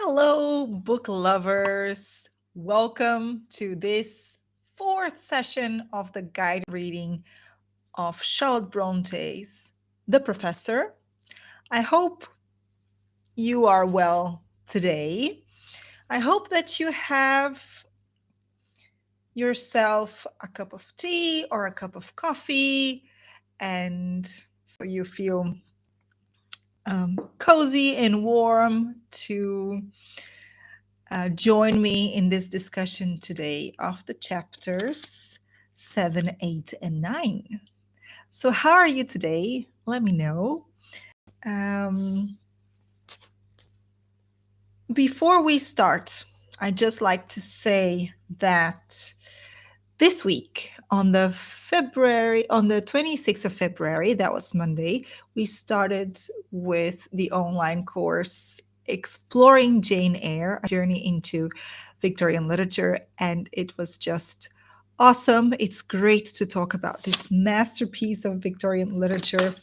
Hello, book lovers. Welcome to this fourth session of the guided reading of Charlotte Bronte's The Professor. I hope you are well today. I hope that you have yourself a cup of tea or a cup of coffee, and so you feel cozy and warm to join me in this discussion today of the chapters 7, 8, and 9. So, how are you today? Let me know. Um, Before we start, I'd just like to say that this week, on the 26th of February, that was Monday, we started with the online course Exploring Jane Eyre, a journey into Victorian literature, and it was just awesome. It's great to talk about this masterpiece of Victorian literature,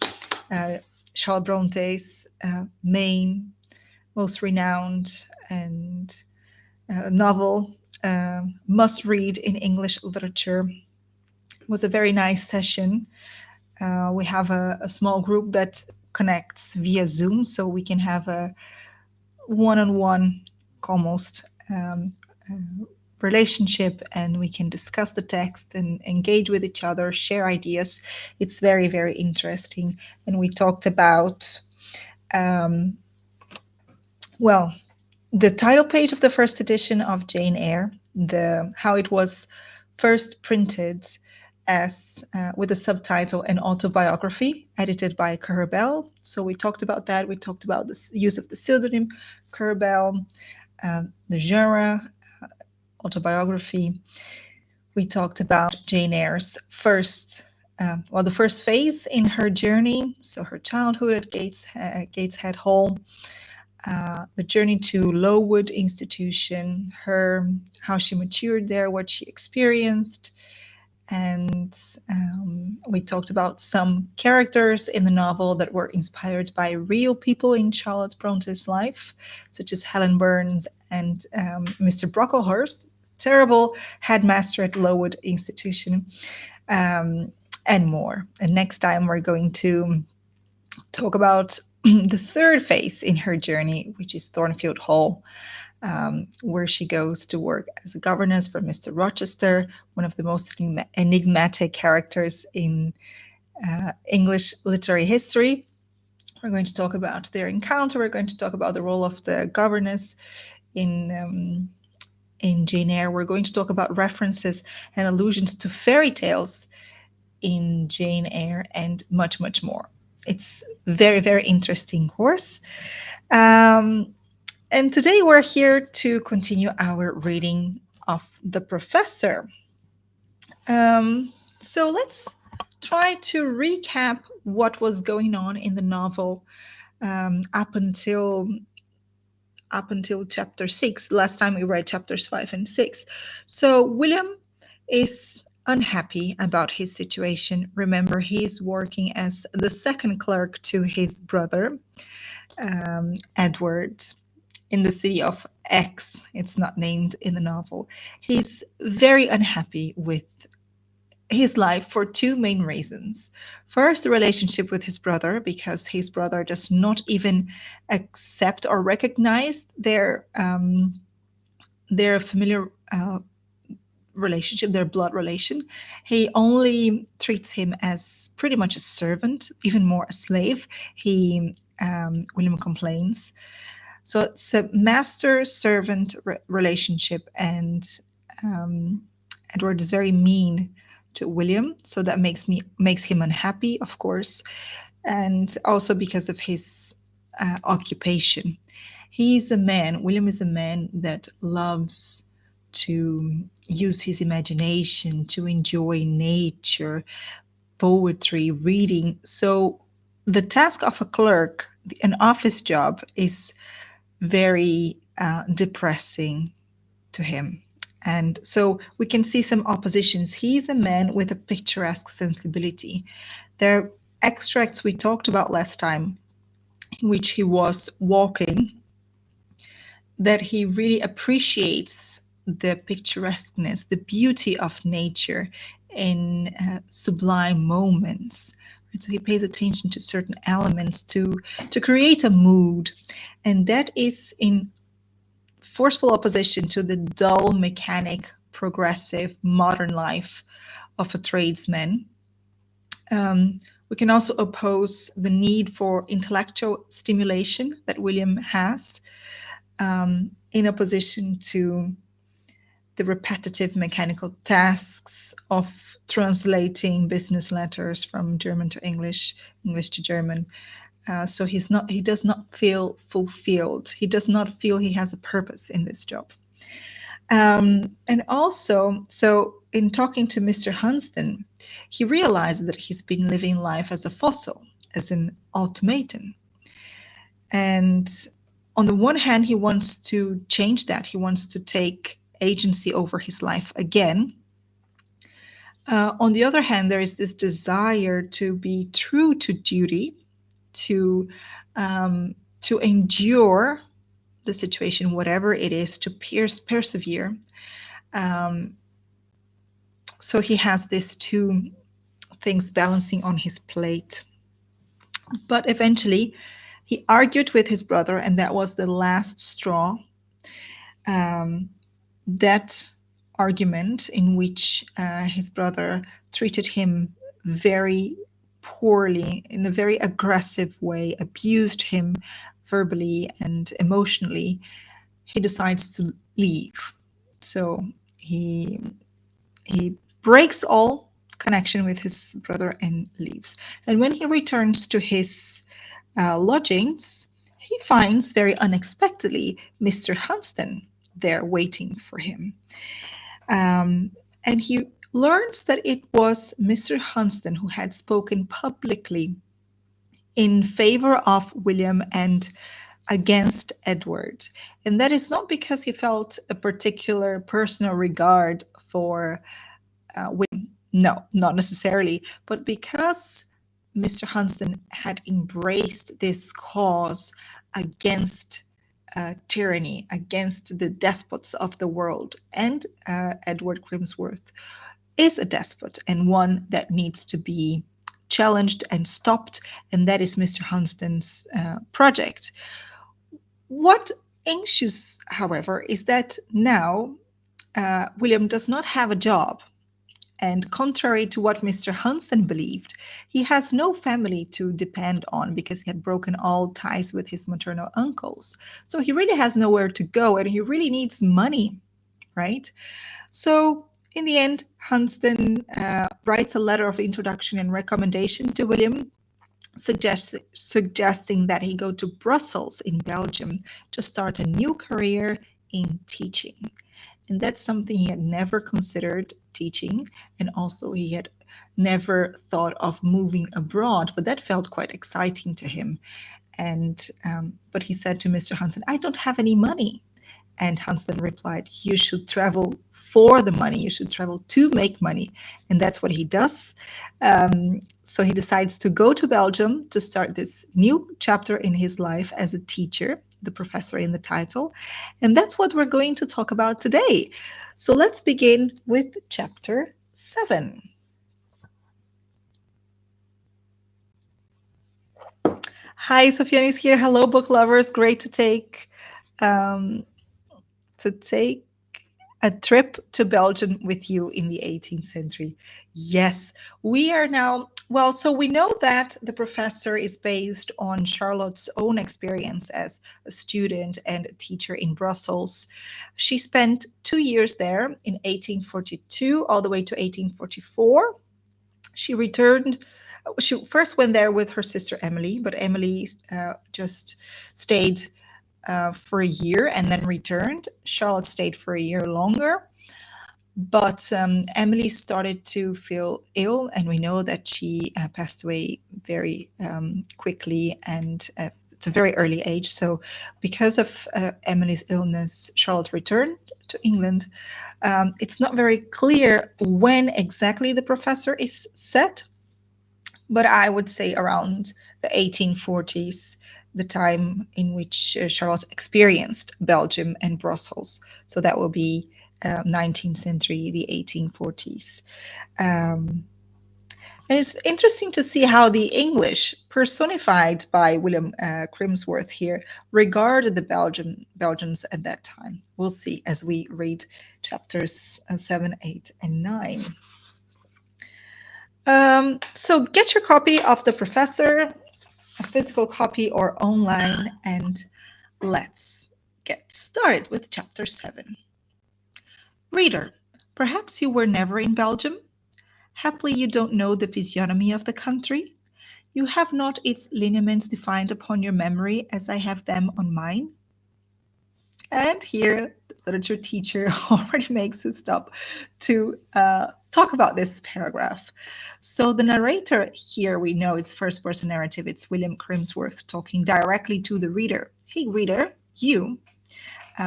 uh, Charlotte Bronte's most renowned and novel, must read in English literature. It was a very nice session. We have a small group that connects via Zoom, so we can have a one-on-one almost relationship, and we can discuss the text and engage with each other, share ideas. It's very, very interesting. And we talked about the title page of the first edition of Jane Eyre, how it was first printed as with the subtitle An Autobiography, edited by Currer Bell. So we talked about that. We talked about the use of the pseudonym Currer Bell, the genre, autobiography. We talked about Jane Eyre's the first phase in her journey, so her childhood at Gateshead Hall, the journey to Lowood Institution, how she matured there, what she experienced. And we talked about some characters in the novel that were inspired by real people in Charlotte Bronte's life, such as Helen Burns and Mr. Brocklehurst, terrible headmaster at Lowood Institution, and more. And next time we're going to talk about the third phase in her journey, which is Thornfield Hall, where she goes to work as a governess for Mr. Rochester, one of the most enigmatic characters in English literary history. We're going to talk about their encounter. We're going to talk about the role of the governess in Jane Eyre. We're going to talk about references and allusions to fairy tales in Jane Eyre and much, much more. It's very, very interesting course. And today we're here to continue our reading of The Professor. So let's try to recap what was going on in the novel up until chapter 6. Last time we read chapters 5 and 6. So William is unhappy about his situation. Remember, he's working as the second clerk to his brother, Edward, in the city of X. It's not named in the novel. He's very unhappy with his life for two main reasons. First, the relationship with his brother, because his brother does not even accept or recognize their familiar relationship, their blood relation. He only treats him as pretty much a servant, even more a slave. William complains. So it's a master-servant relationship, and Edward is very mean to William, so that makes him unhappy, of course, and also because of his occupation. William is a man that loves to use his imagination, to enjoy nature, poetry, reading. So the task of a clerk, an office job, is very depressing to him. And so we can see some oppositions. He's a man with a picturesque sensibility. There are extracts we talked about last time in which he was walking that he really appreciates the picturesqueness, the beauty of nature in sublime moments. And so he pays attention to certain elements to create a mood. And that is in forceful opposition to the dull, mechanic, progressive, modern life of a tradesman. We can also oppose the need for intellectual stimulation that William has, in opposition to the repetitive mechanical tasks of translating business letters from German to English, English to German. So he does not feel fulfilled. He does not feel he has a purpose in this job. And also, so in talking to Mr. Hunsden, he realizes that he's been living life as a fossil, as an automaton. And on the one hand, he wants to change that. He wants to take agency over his life again. On the other hand, there is this desire to be true to duty, to endure the situation, whatever it is, to persevere. So he has these two things balancing on his plate. But eventually, he argued with his brother, and that was the last straw. That argument in which his brother treated him very poorly, in a very aggressive way, abused him verbally and emotionally, he decides to leave. So he breaks all connection with his brother and leaves. And when he returns to his lodgings, he finds very unexpectedly Mr. Hunsden there waiting for him. And he learns that it was Mr. Hunsden who had spoken publicly in favor of William and against Edward. And that is not because he felt a particular personal regard for William. No, not necessarily, but because Mr. Hunsden had embraced this cause against tyranny, against the despots of the world. And Edward Grimsworth is a despot, and one that needs to be challenged and stopped, and that is Mr. Hunsden's project. What ensues, however, is that now William does not have a job. And contrary to what Mr. Hunsden believed, he has no family to depend on because he had broken all ties with his maternal uncles. So he really has nowhere to go, and he really needs money, right? So in the end, Hunsden writes a letter of introduction and recommendation to William, suggesting that he go to Brussels in Belgium to start a new career in teaching. And that's something he had never considered, teaching, and also he had never thought of moving abroad, but that felt quite exciting to him. And but he said to Mr. Hunsden, "I don't have any money." And Hunsden replied, "You should travel for the money. You should travel to make money." And that's what he does. So he decides to go to Belgium to start this new chapter in his life as a teacher, the professor in the title. And that's what we're going to talk about today. So let's begin with chapter 7. Hi, Sofiane is here. Hello, book lovers. Great to take a trip to Belgium with you in the 18th century. Yes, we are now, well, so we know that the professor is based on Charlotte's own experience as a student and a teacher in Brussels. She spent 2 years there in 1842 all the way to 1844. She returned. She first went there with her sister Emily, but Emily just stayed for a year and then returned. Charlotte stayed for a year longer, but Emily started to feel ill, and we know that she passed away very quickly and at a very early age. So because of Emily's illness, Charlotte returned to England. It's not very clear when exactly the professor is set, but I would say around the 1840s, the time in which Charlotte experienced Belgium and Brussels. So that will be 19th century, the 1840s. Um, and it's interesting to see how the English, personified by William Crimsworth here, regarded the Belgians at that time. We'll see as we read chapters 7, 8, and 9. So get your copy of The Professor, a physical copy or online, and let's get started with chapter 7. Reader, perhaps you were never in Belgium? Haply you don't know the physiognomy of the country? You have not its lineaments defined upon your memory as I have them on mine? And here, the literature teacher already makes a stop to talk about this paragraph. So the narrator here, we know it's first person narrative. It's William Crimsworth talking directly to the reader. Hey, reader, you.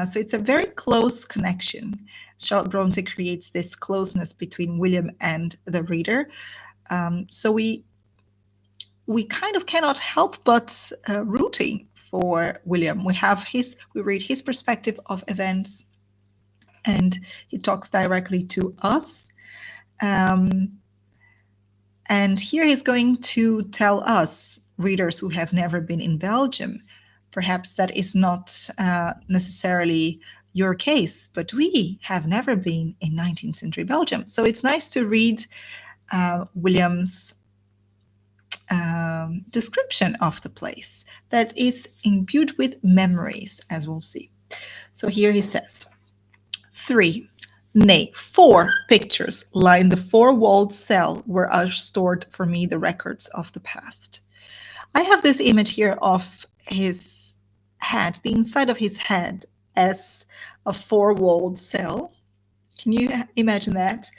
So it's a very close connection. Charlotte Brontë creates this closeness between William and the reader. So we kind of cannot help but rooting for William. We read his perspective of events, and he talks directly to us. And here he's going to tell us, readers who have never been in Belgium, perhaps that is not necessarily your case, but we have never been in 19th century Belgium. So it's nice to read William's description of the place that is imbued with memories, as we'll see. So here he says, 3, nay, 4 pictures line the 4-walled cell where are stored for me the records of the past. I have this image here of his head, the inside of his head, as a 4-walled cell. Can you imagine that?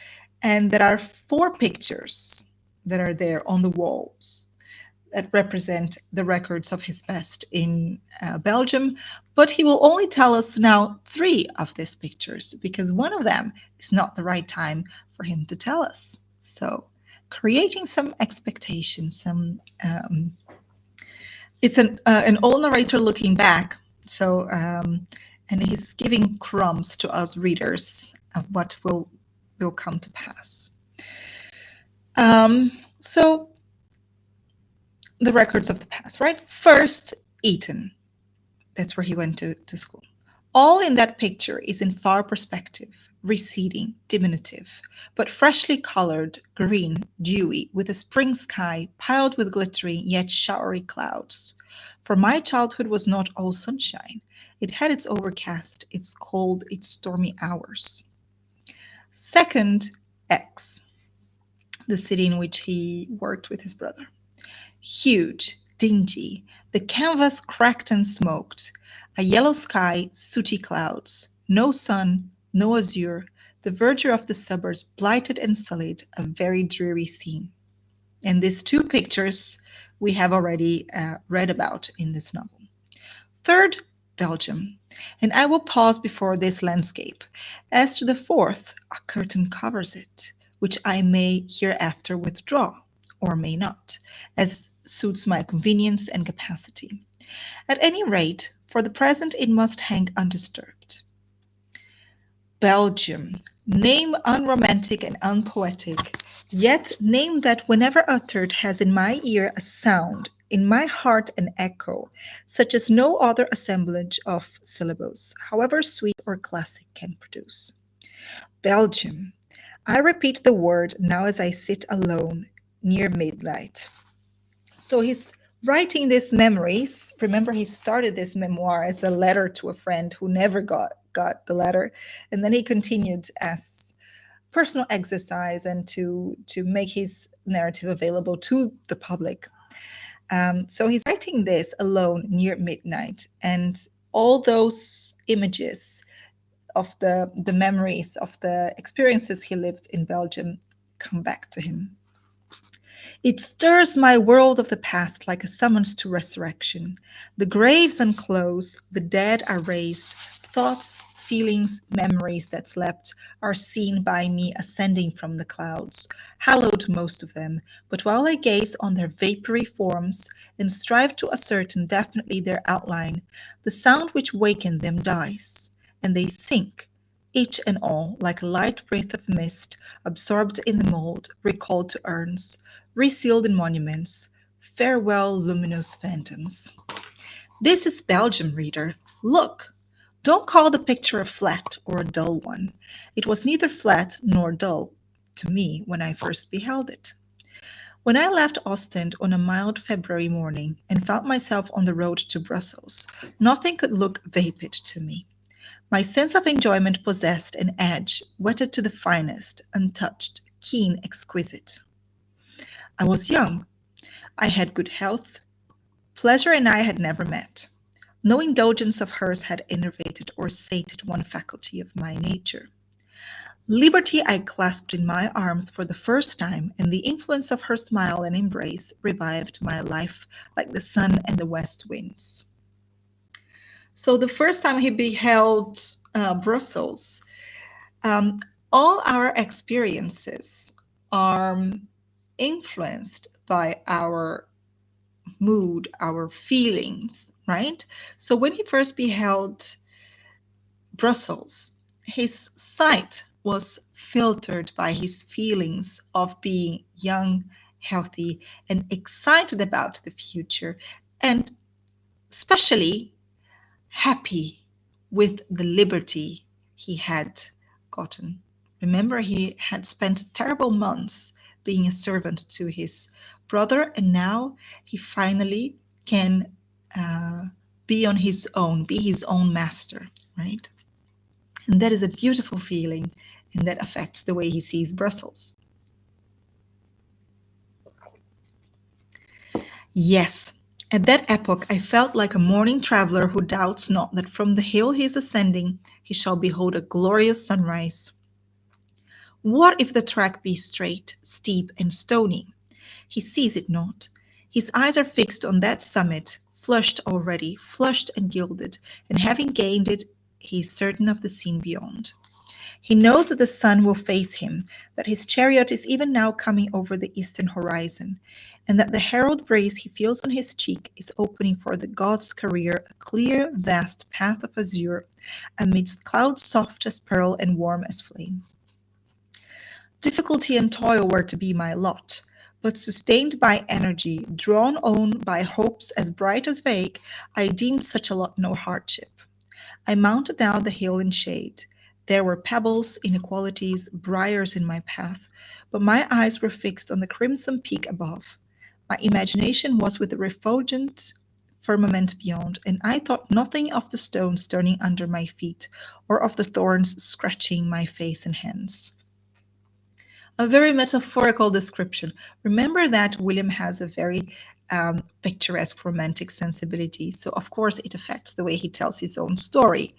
And there are 4 pictures that are there on the walls that represent the records of his past in Belgium. But he will only tell us now 3 of these pictures, because one of them is not the right time for him to tell us. So creating some expectations, it's an old narrator looking back. So, and he's giving crumbs to us readers of what will come to pass. So the records of the past, right? First, Eton. That's where he went to school. All in that picture is in far perspective, receding, diminutive, but freshly colored, green, dewy, with a spring sky piled with glittering yet showery clouds. For my childhood was not all sunshine. It had its overcast, its cold, its stormy hours. Second, X, the city in which he worked with his brother. Huge, dingy, the canvas cracked and smoked, a yellow sky, sooty clouds, no sun, no azure, the verdure of the suburbs blighted and sullied, a very dreary scene. And these 2 pictures we have already read about in this novel. Third, Belgium. And I will pause before this landscape. As to the 4th, a curtain covers it, which I may hereafter withdraw, or may not, as suits my convenience and capacity. At any rate, for the present it must hang undisturbed. Belgium, name unromantic and unpoetic, yet name that whenever uttered has in my ear a sound, in my heart an echo, such as no other assemblage of syllables, however sweet or classic, can produce. Belgium, I repeat the word now as I sit alone near midnight. So he's writing these memories. Remember, he started this memoir as a letter to a friend who never got the letter, and then he continued as personal exercise and to make his narrative available to the public. So he's writing this alone near midnight, and all those images of the memories of the experiences he lived in Belgium come back to him. It stirs my world of the past like a summons to resurrection. The graves unclose, the dead are raised, Thoughts, feelings, memories that slept are seen by me ascending from the clouds, hallowed most of them, but while I gaze on their vapory forms and strive to ascertain definitely their outline, the sound which wakened them dies, and they sink, each and all, like a light wreath of mist, absorbed in the mould, recalled to urns, resealed in monuments. Farewell, luminous phantoms. This is Belgium, reader. Look! Don't call the picture a flat or a dull one. It was neither flat nor dull to me when I first beheld it. When I left Ostend on a mild February morning and found myself on the road to Brussels, nothing could look vapid to me. My sense of enjoyment possessed an edge whetted to the finest, untouched, keen, exquisite. I was young. I had good health. Pleasure and I had never met. No indulgence of hers had enervated or sated one faculty of my nature. Liberty I clasped in my arms for the first time, and the influence of her smile and embrace revived my life like the sun and the west winds. So the first time he beheld Brussels, um, all our experiences are influenced by our mood, our feelings, right? So when he first beheld Brussels, his sight was filtered by his feelings of being young, healthy, and excited about the future, and especially happy with the liberty he had gotten. Remember, he had spent terrible months being a servant to his brother, and now he finally can be on his own, be his own master, right? And that is a beautiful feeling, and that affects the way he sees Brussels. Yes, at that epoch I felt like a morning traveler who doubts not that from the hill he is ascending he shall behold a glorious sunrise. What if the track be straight, steep, and stony? He sees it not. His eyes are fixed on that summit, flushed already, flushed and gilded, and having gained it, he is certain of the scene beyond. He knows that the sun will face him, that his chariot is even now coming over the eastern horizon, and that the herald breeze he feels on his cheek is opening for the god's career a clear, vast path of azure, amidst clouds soft as pearl and warm as flame. Difficulty and toil were to be my lot, but sustained by energy, drawn on by hopes as bright as vague, I deemed such a lot no hardship. I mounted now the hill in shade. There were pebbles, inequalities, briars in my path, but my eyes were fixed on the crimson peak above. My imagination was with the refulgent firmament beyond, and I thought nothing of the stones turning under my feet, or of the thorns scratching my face and hands. A very metaphorical description. Remember that William has a very picturesque romantic sensibility, so of course it affects the way he tells his own story.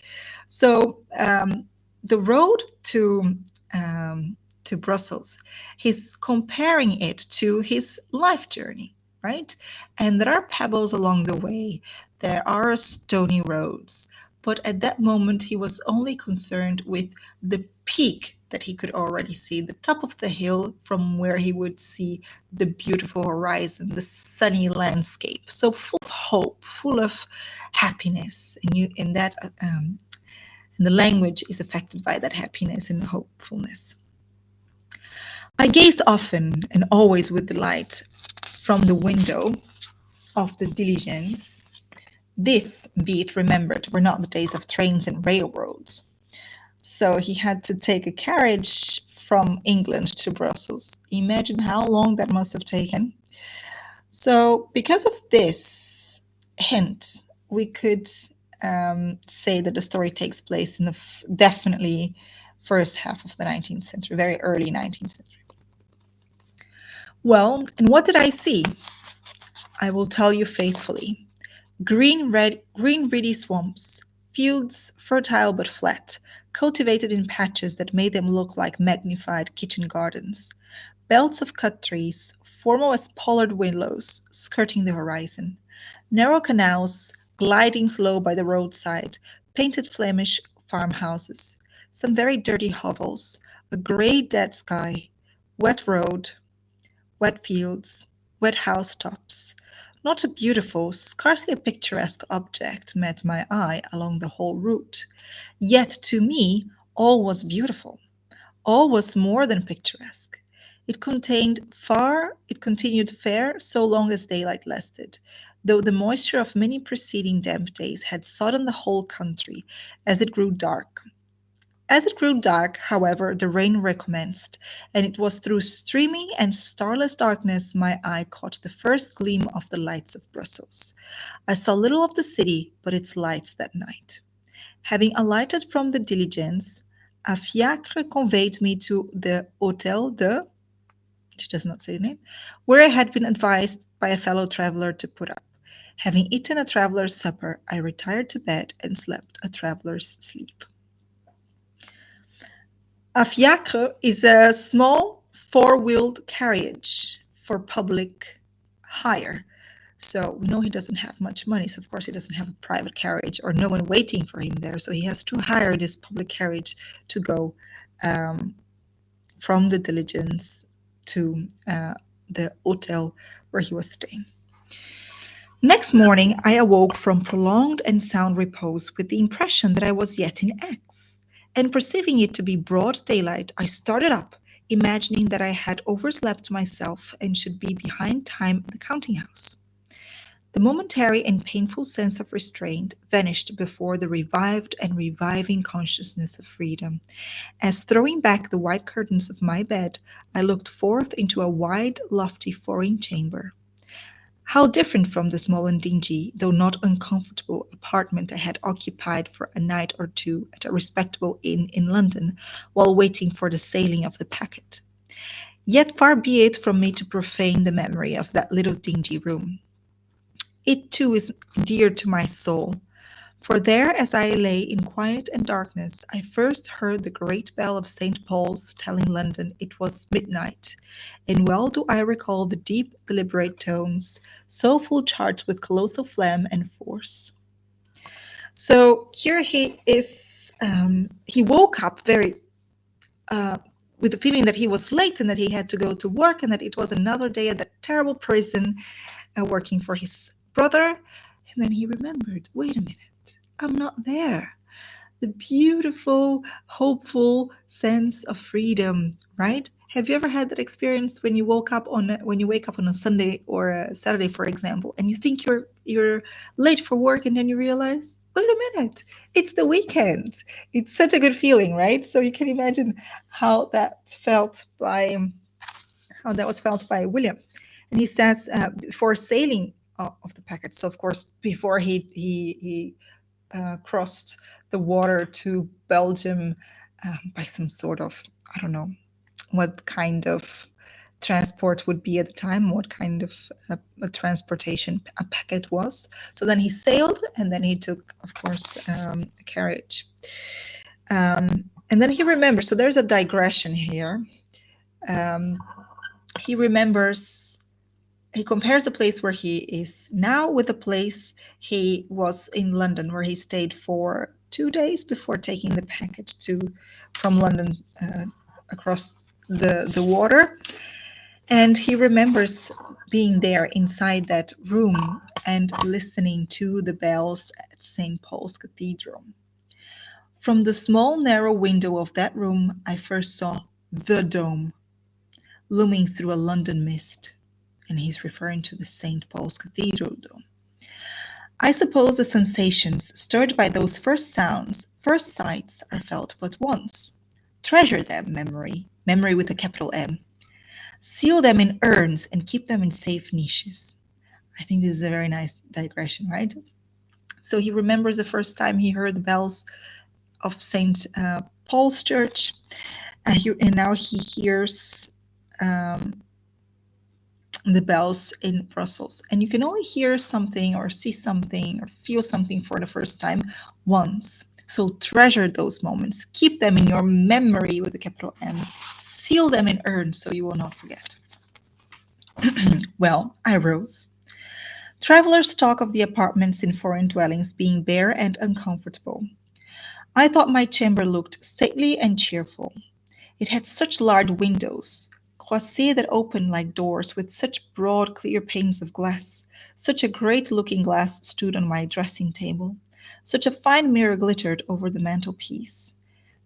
So the road to Brussels, he's comparing it to his life journey, right? And there are pebbles along the way, there are stony roads, but at that moment he was only concerned with the peak that he could already see, the top of the hill from where he would see the beautiful horizon, the sunny landscape. So full of hope, full of happiness, and the language is affected by that happiness and hopefulness. I gazed often and always with delight from the window of the diligence. This, be it remembered, were not the days of trains and railroads. So he had to take a carriage from England to Brussels. Imagine how long that must have taken. So because of this hint, we could say that the story takes place in the definitely first half of the 19th century, very early 19th century. Well, and what did I see? I will tell you faithfully. Green, reedy swamps, fields fertile but flat, cultivated in patches that made them look like magnified kitchen gardens, belts of cut trees, formal as pollard willows, skirting the horizon, narrow canals gliding slow by the roadside, painted Flemish farmhouses, some very dirty hovels, a grey dead sky, wet road, wet fields, wet housetops. Not a beautiful, scarcely a picturesque object met my eye along the whole route. Yet to me, all was beautiful. All was more than picturesque. It continued fair so long as daylight lasted, though the moisture of many preceding damp days had sodden the whole country as it grew dark. As it grew dark, however, the rain recommenced, and it was through streamy and starless darkness my eye caught the first gleam of the lights of Brussels. I saw little of the city but its lights that night. Having alighted from the diligence, a fiacre conveyed me to the Hôtel de, she does not say the name, where I had been advised by a fellow traveller to put up. Having eaten a traveller's supper, I retired to bed and slept a traveller's sleep. A fiacre is a small four-wheeled carriage for public hire. So we know he doesn't have much money. So of course he doesn't have a private carriage or no one waiting for him there. So he has to hire this public carriage to go from the diligence to the hotel where he was staying. Next morning, I awoke from prolonged and sound repose with the impression that I was yet in X. And perceiving it to be broad daylight, I started up, imagining that I had overslept myself and should be behind time at the counting house. The momentary and painful sense of restraint vanished before the revived and reviving consciousness of freedom, as throwing back the white curtains of my bed, I looked forth into a wide, lofty foreign chamber. How different from the small and dingy, though not uncomfortable, apartment I had occupied for a night or two at a respectable inn in London, while waiting for the sailing of the packet. Yet far be it from me to profane the memory of that little dingy room. It too is dear to my soul, for there, as I lay in quiet and darkness, I first heard the great bell of St. Paul's telling London it was midnight, and well do I recall the deep, deliberate tones, so full charged with colossal phlegm and force. So here he is. He woke up very with the feeling that he was late and that he had to go to work and that it was another day at that terrible prison working for his brother. And then he remembered, wait a minute. I'm not there. The beautiful, hopeful sense of freedom, right? Have you ever had that experience when you wake up on a Sunday or a Saturday, for example, and you think you're late for work, and then you realize, wait a minute, it's the weekend. It's such a good feeling, right? So you can imagine how that was felt by William. And he says before sailing of the packet. So of course, before he crossed the water to Belgium by some sort of, I don't know what kind of transport would be at the time, what kind of a transportation a packet was. So then he sailed, and then he took, of course, a carriage. And then he remembers, so there's a digression here. He remembers, he compares the place where he is now with the place he was in London, where he stayed for 2 days before taking the package from London across the water. And he remembers being there inside that room and listening to the bells at St. Paul's Cathedral. From the small narrow window of that room, I first saw the dome looming through a London mist. And he's referring to the St. Paul's Cathedral dome. I suppose the sensations stirred by those first sounds, first sights, are felt but once. Treasure them, memory with a capital M. Seal them in urns and keep them in safe niches. I think this is a very nice digression, right? So he remembers the first time he heard the bells of St. Paul's Church, and now he hears the bells in Brussels. And you can only hear something or see something or feel something for the first time once. So treasure those moments. Keep them in your memory with a capital M. Seal them in urns so you will not forget. Well, I rose. Travelers talk of the apartments in foreign dwellings being bare and uncomfortable. I thought my chamber looked stately and cheerful. It had such large windows, croisées that opened like doors, with such broad, clear panes of glass. Such a great looking glass stood on my dressing table. Such a fine mirror glittered over the mantelpiece.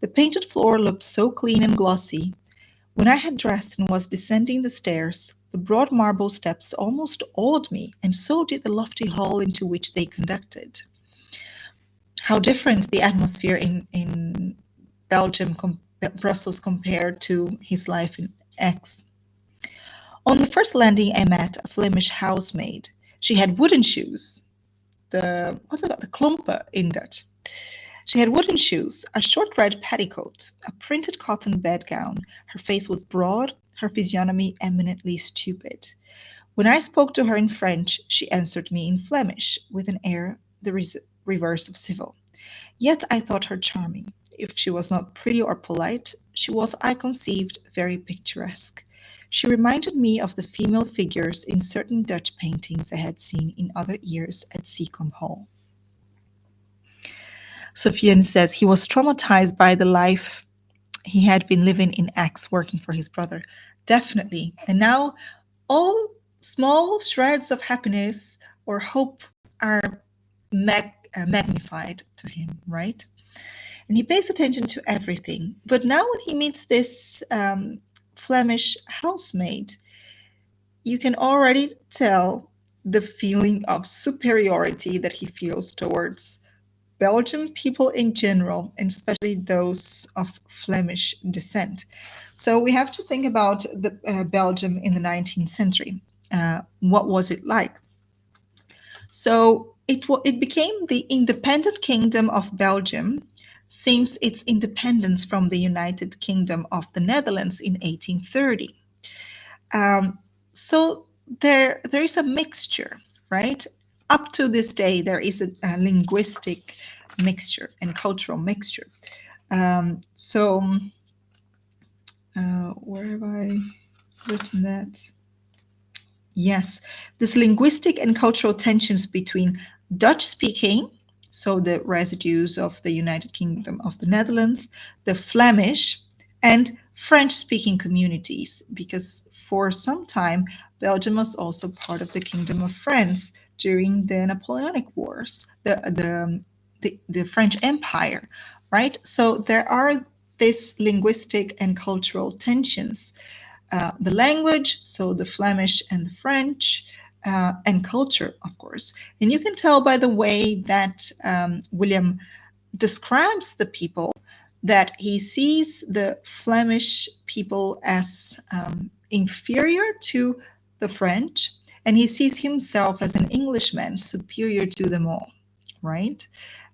The painted floor looked so clean and glossy. When I had dressed and was descending the stairs, the broad marble steps almost awed me, and so did the lofty hall into which they conducted. How different the atmosphere in Belgium, Brussels, compared to his life in Aix. On the first landing, I met a Flemish housemaid. She had wooden shoes, what's it called, the klompen in Dutch. She had wooden shoes, a short red petticoat, a printed cotton bedgown. Her face was broad, her physiognomy eminently stupid. When I spoke to her in French, she answered me in Flemish, with an air the reverse of civil. Yet I thought her charming. If she was not pretty or polite, she was, I conceived, very picturesque. She reminded me of the female figures in certain Dutch paintings I had seen in other years at Seacombe Hall. Sofiane says he was traumatized by the life he had been living in Aix working for his brother. Definitely. And now all small shreds of happiness or hope are magnified to him, right? And he pays attention to everything. But now, when he meets this Flemish housemaid, you can already tell the feeling of superiority that he feels towards Belgian people in general, and especially those of Flemish descent. So we have to think about the Belgium in the 19th century. What was it like? So it became the independent kingdom of Belgium since its independence from the United Kingdom of the Netherlands in 1830. Um, so there is a mixture, right? Up to this day, there is a linguistic mixture and cultural mixture. So where have I written that? Yes, this linguistic and cultural tensions between Dutch speaking, so the residues of the United Kingdom of the Netherlands, the Flemish, and French speaking communities, because for some time Belgium was also part of the Kingdom of France during the Napoleonic Wars, the French Empire, right? So there are these linguistic and cultural tensions, the language, so the Flemish and the French, and culture, of course. And you can tell by the way that William describes the people that he sees the Flemish people as inferior to the French, and he sees himself as an Englishman superior to them all, right?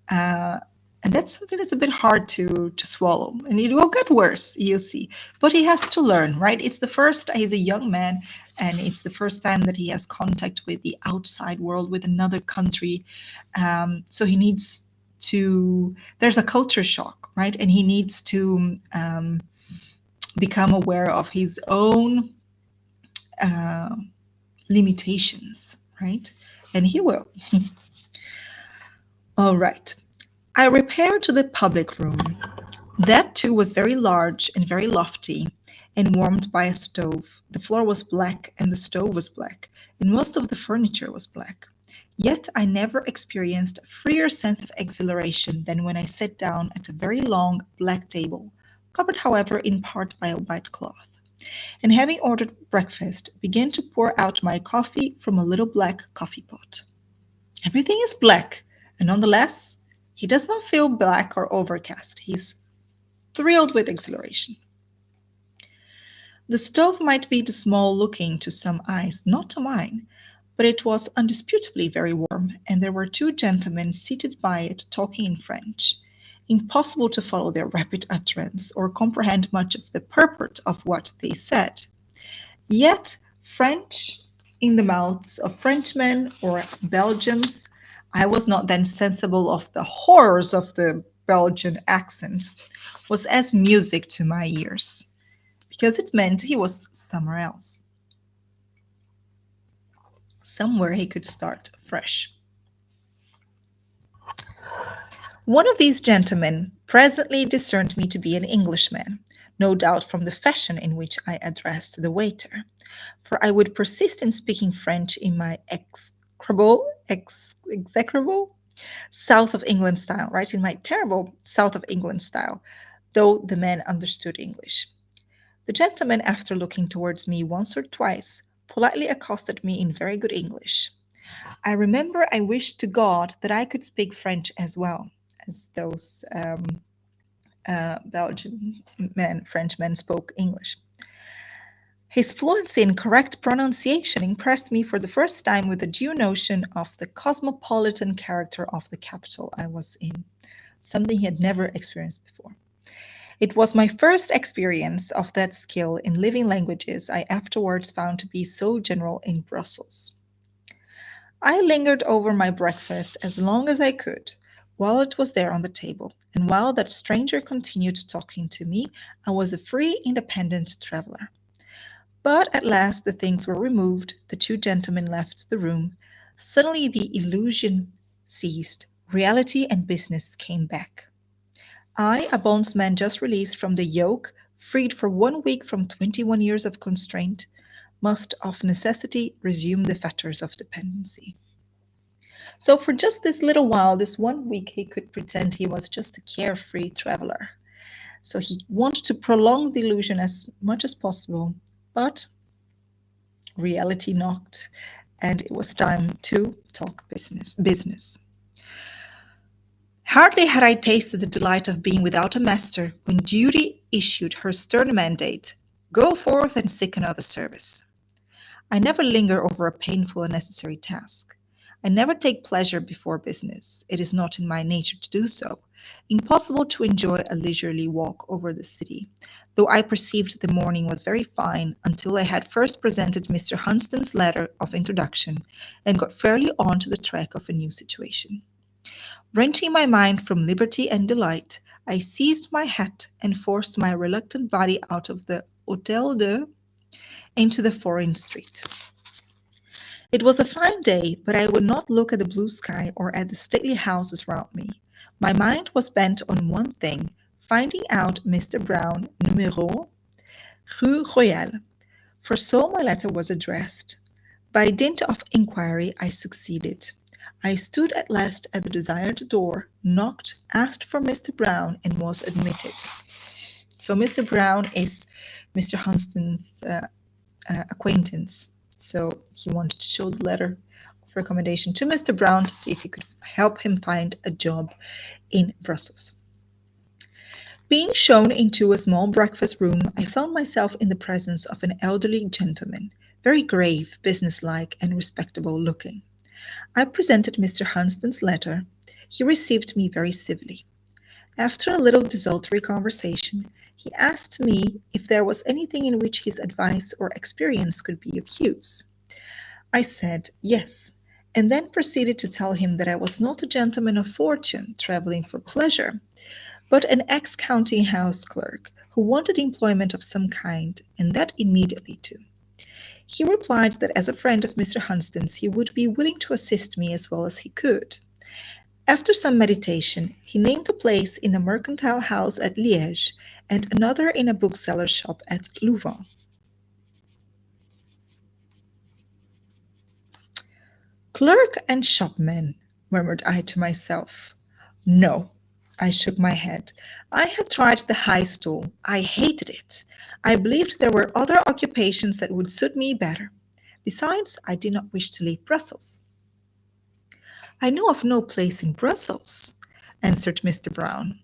Uh, and that's something that's a bit hard to swallow, and it will get worse, you see. But he has to learn, right? It's the first, he's a young man, and it's the first time that he has contact with the outside world, with another country. So he needs to, there's a culture shock, right? And he needs to become aware of his own uh, limitations, right? And he will. All right. I repaired to the public room. That too was very large and very lofty, and warmed by a stove. The floor was black, and the stove was black, and most of the furniture was black. Yet I never experienced a freer sense of exhilaration than when I sat down at a very long black table, covered, however, in part by a white cloth, and having ordered breakfast, began to pour out my coffee from a little black coffee pot. Everything is black, and nonetheless, he does not feel black or overcast. He's thrilled with exhilaration. The stove might be small looking to some eyes, not to mine, but it was undisputably very warm, and there were two gentlemen seated by it talking in French. Impossible to follow their rapid utterance or comprehend much of the purport of what they said. Yet French in the mouths of Frenchmen or Belgians, I was not then sensible of the horrors of the Belgian accent, was as music to my ears, because it meant he was somewhere else, somewhere he could start fresh. One of these gentlemen presently discerned me to be an Englishman, no doubt from the fashion in which I addressed the waiter, for I would persist in speaking French in my execrable South of England style, right? In my terrible South of England style, though the man understood English. The gentleman, after looking towards me once or twice, politely accosted me in very good English. I remember I wished to God that I could speak French as well as those Belgian men, French men spoke English. His fluency and correct pronunciation impressed me for the first time with a due notion of the cosmopolitan character of the capital I was in, something he had never experienced before. It was my first experience of that skill in living languages I afterwards found to be so general in Brussels. I lingered over my breakfast as long as I could while it was there on the table, and while that stranger continued talking to me, I was a free, independent traveler. But at last the things were removed, the two gentlemen left the room. Suddenly the illusion ceased, reality and business came back. I, a bondsman just released from the yoke, freed for 1 week from 21 years of constraint, must of necessity resume the fetters of dependency. So, for just this little while, this 1 week, he could pretend he was just a carefree traveler. So, he wanted to prolong the illusion as much as possible, but reality knocked, and it was time to talk business. Business. Hardly had I tasted the delight of being without a master when duty issued her stern mandate, "Go forth and seek another service." I never linger over a painful and necessary task. I never take pleasure before business. It is not in my nature to do so. Impossible to enjoy a leisurely walk over the city, though I perceived the morning was very fine until I had first presented Mr. Hunston's letter of introduction and got fairly on to the track of a new situation. Wrenching my mind from liberty and delight, I seized my hat and forced my reluctant body out of the Hôtel de into the foreign street. It was a fine day, but I would not look at the blue sky or at the stately houses round me. My mind was bent on one thing, finding out Mr. Brown, Numéro Rue Royale, for so my letter was addressed. By dint of inquiry, I succeeded. I stood at last at the desired door, knocked, asked for Mr. Brown, and was admitted. So Mr. Brown is Mr. Hunston's acquaintance. So he wanted to show the letter of recommendation to Mr. Brown to see if he could help him find a job in Brussels. Being shown into a small breakfast room, I found myself in the presence of an elderly gentleman, very grave, businesslike, and respectable looking. I presented Mr. Hunston's letter. He received me very civilly. After a little desultory conversation, he asked me if there was anything in which his advice or experience could be of use. I said yes, and then proceeded to tell him that I was not a gentleman of fortune traveling for pleasure, but an ex-counting house clerk who wanted employment of some kind, and that immediately too. He replied that as a friend of Mr. Hunston's he would be willing to assist me as well as he could. After some meditation, he named a place in a mercantile house at Liège and another in a bookseller's shop at Louvain. "Clerk and shopman," murmured I to myself. No, I shook my head. I had tried the high stool. I hated it. I believed there were other occupations that would suit me better. Besides, I did not wish to leave Brussels. "I know of no place in Brussels," answered Mr. Brown,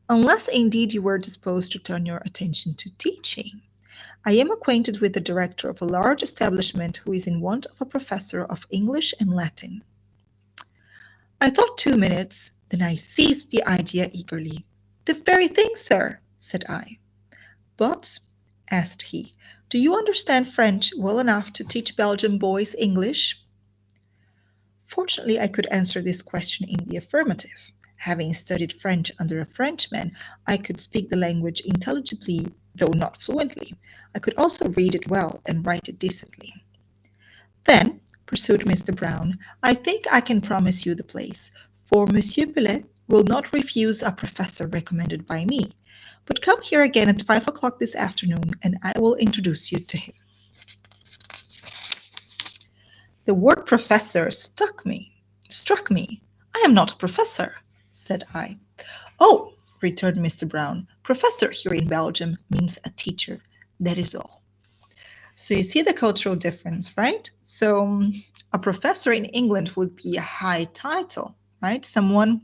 "unless indeed you were disposed to turn your attention to teaching. I am acquainted with the director of a large establishment who is in want of a professor of English and Latin." I thought 2 minutes, then I seized the idea eagerly. "The very thing, sir," said I. "But," asked he, "do you understand French well enough to teach Belgian boys English?" Fortunately, I could answer this question in the affirmative. Having studied French under a Frenchman, I could speak the language intelligibly, though not fluently. I could also read it well and write it decently. "Then," pursued Mr. Brown, "I think I can promise you the place, for Monsieur Pelet will not refuse a professor recommended by me. But come here again at 5 o'clock this afternoon, and I will introduce you to him. The word professor struck me. I am not a professor, said I. Oh, returned Mr. Brown, professor here in Belgium means a teacher. That is all. So you see the cultural difference, right? So a professor in England would be a high title, right? Someone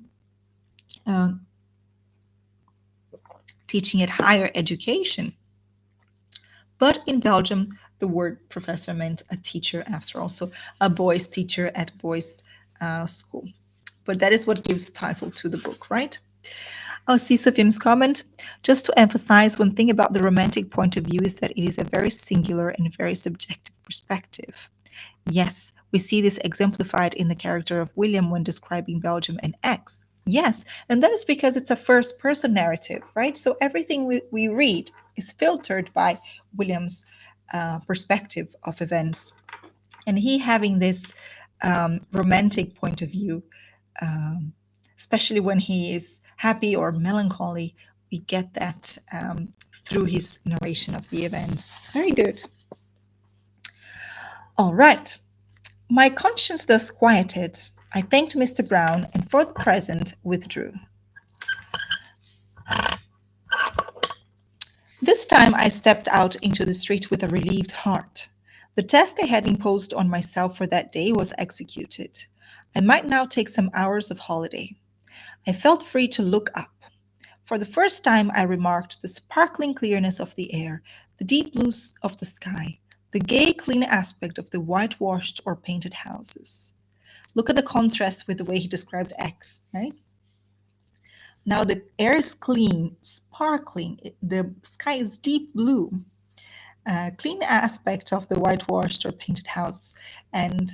teaching at higher education. But in Belgium, the word professor meant a teacher after all, so a boys' teacher at a boys' school. But that is what gives title to the book, right? I'll see Sofiane's comment. Just to emphasize, one thing about the romantic point of view is that it is a very singular and very subjective perspective. Yes, we see this exemplified in the character of William when describing Belgium and Aix. Yes, and that is because it's a first-person narrative, right? So everything we read is filtered by William's perspective of events. And he having this romantic point of view, especially when he is happy or melancholy, we get that through his narration of the events. Very good. All right. My conscience thus quieted, I thanked Mr. Brown and for the present withdrew. This time I stepped out into the street with a relieved heart. The task I had imposed on myself for that day was executed. I might now take some hours of holiday. I felt free to look up. For the first time I remarked the sparkling clearness of the air, the deep blue of the sky, the gay, clean aspect of the whitewashed or painted houses. Look at the contrast with the way he described Aix, right? Now the air is clean, sparkling, the sky is deep blue, clean aspect of the whitewashed or painted houses. And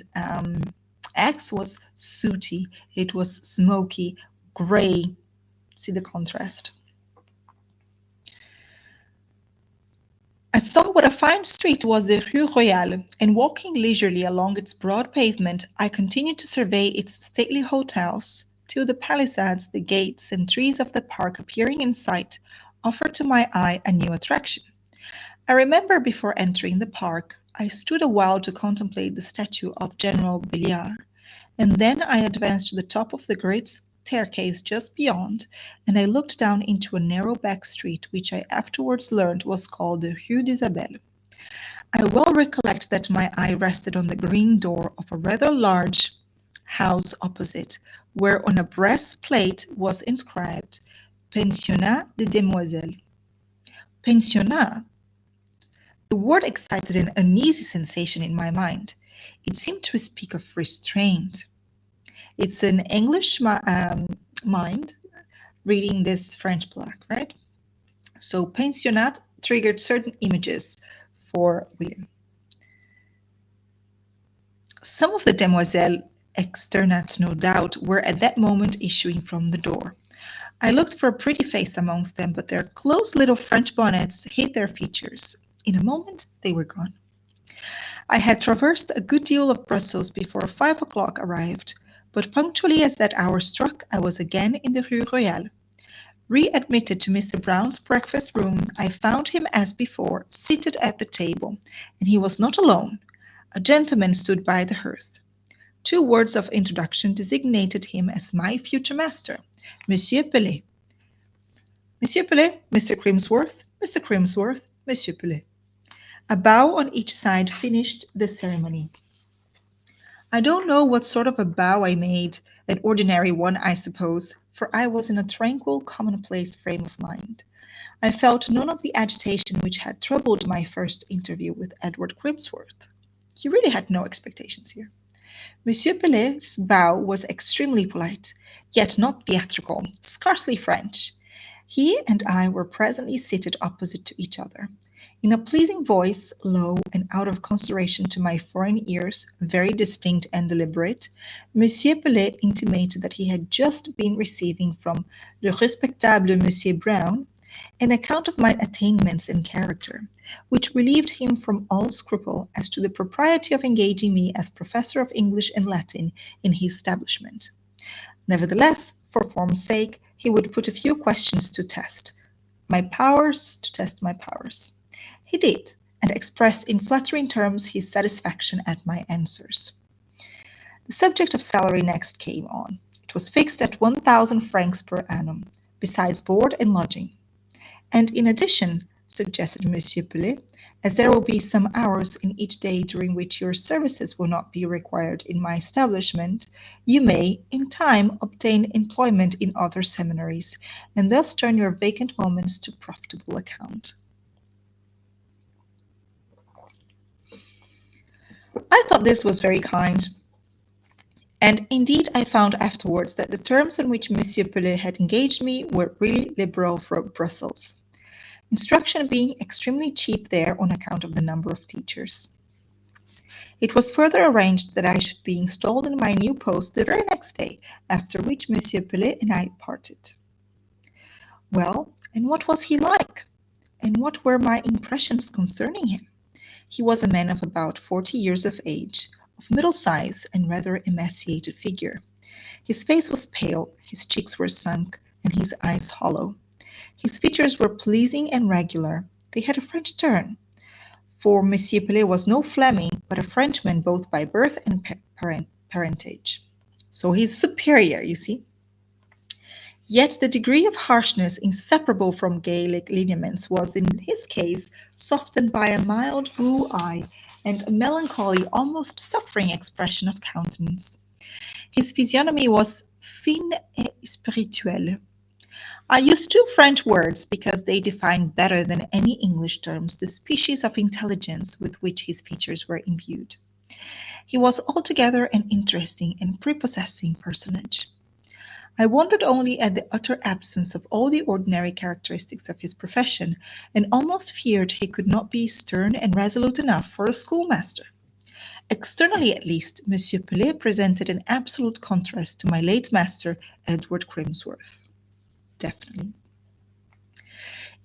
Aix was sooty, it was smoky, gray. See the contrast. I saw what a fine street was the Rue Royale, and walking leisurely along its broad pavement, I continued to survey its stately hotels, till the palisades, the gates, and trees of the park appearing in sight, offered to my eye a new attraction. I remember before entering the park, I stood a while to contemplate the statue of General Béliard, and then I advanced to the top of the great staircase just beyond, and I looked down into a narrow back street which I afterwards learned was called the Rue d'Isabelle. I well recollect that my eye rested on the green door of a rather large house opposite, where on a brass plate was inscribed Pensionnat des Demoiselles. Pensionnat. The word excited an uneasy sensation in my mind. It seemed to speak of restraint. It's an English mind reading this French plaque, right? So pensionnat triggered certain images for William. Some of the demoiselles externats, no doubt, were at that moment issuing from the door. I looked for a pretty face amongst them, but their close little French bonnets hid their features. In a moment, they were gone. I had traversed a good deal of Brussels before 5 o'clock arrived, but punctually as that hour struck, I was again in the Rue Royale. Readmitted to Mr. Brown's breakfast room, I found him as before, seated at the table, and he was not alone. A gentleman stood by the hearth. 2 words of introduction designated him as my future master, Monsieur Pelet. Monsieur Pelet, Mr. Crimsworth, Mr. Crimsworth, Monsieur Pelet. A bow on each side finished the ceremony. I don't know what sort of a bow I made, an ordinary one, I suppose, for I was in a tranquil, commonplace frame of mind. I felt none of the agitation which had troubled my first interview with Edward Crimsworth. He really had no expectations here. Monsieur Pelet's bow was extremely polite, yet not theatrical, scarcely French. He and I were presently seated opposite to each other. In a pleasing voice, low and out of consideration to my foreign ears, very distinct and deliberate, Monsieur Pelet intimated that he had just been receiving from le respectable Monsieur Brown an account of my attainments and character, which relieved him from all scruple as to the propriety of engaging me as professor of English and Latin in his establishment. Nevertheless, For form's sake, he would put a few questions to test my powers. He did, and expressed in flattering terms his satisfaction at my answers. The subject of salary next came on. It was fixed at 1,000 francs per annum, besides board and lodging. And in addition, suggested Monsieur Pellet, as there will be some hours in each day during which your services will not be required in my establishment, you may, in time, obtain employment in other seminaries, and thus turn your vacant moments to profitable account. I thought this was very kind, and indeed I found afterwards that the terms on which Monsieur Pellet had engaged me were really liberal for Brussels, instruction being extremely cheap there on account of the number of teachers. It was further arranged that I should be installed in my new post the very next day, after which Monsieur Pellet and I parted. Well, and what was he like? And what were my impressions concerning him? He was a man of about 40 years of age, of middle size and rather emaciated figure. His face was pale, his cheeks were sunk, and his eyes hollow. His features were pleasing and regular. They had a French turn, for Monsieur Pellet was no Fleming, but a Frenchman both by birth and parentage. So he's superior, you see. Yet the degree of harshness inseparable from Gaelic lineaments was in his case softened by a mild blue eye and a melancholy, almost suffering expression of countenance. His physiognomy was fin et spirituel. I use two French words because they define better than any English terms the species of intelligence with which his features were imbued. He was altogether an interesting and prepossessing personage. I wondered only at the utter absence of all the ordinary characteristics of his profession, and almost feared he could not be stern and resolute enough for a schoolmaster. Externally, at least, Monsieur Pellet presented an absolute contrast to my late master, Edward Crimsworth. Definitely.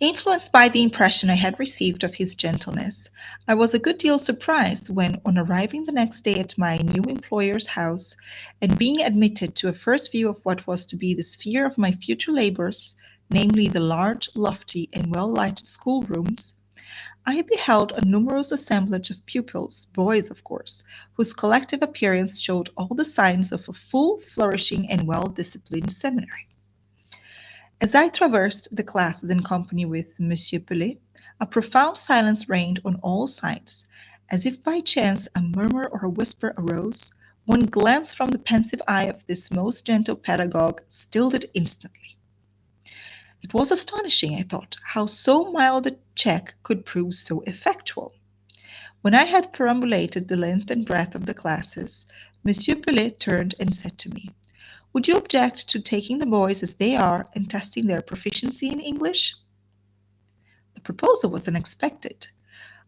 Influenced by the impression I had received of his gentleness, I was a good deal surprised when, on arriving the next day at my new employer's house, and being admitted to a first view of what was to be the sphere of my future labors, namely the large, lofty, and well-lighted schoolrooms, I beheld a numerous assemblage of pupils, boys of course, whose collective appearance showed all the signs of a full, flourishing, and well-disciplined seminary. As I traversed the classes in company with Monsieur Pellet, a profound silence reigned on all sides. As if by chance a murmur or a whisper arose, one glance from the pensive eye of this most gentle pedagogue stilled it instantly. It was astonishing, I thought, how so mild a check could prove so effectual. When I had perambulated the length and breadth of the classes, Monsieur Pellet turned and said to me, "Would you object to taking the boys as they are and testing their proficiency in English?" The proposal was unexpected.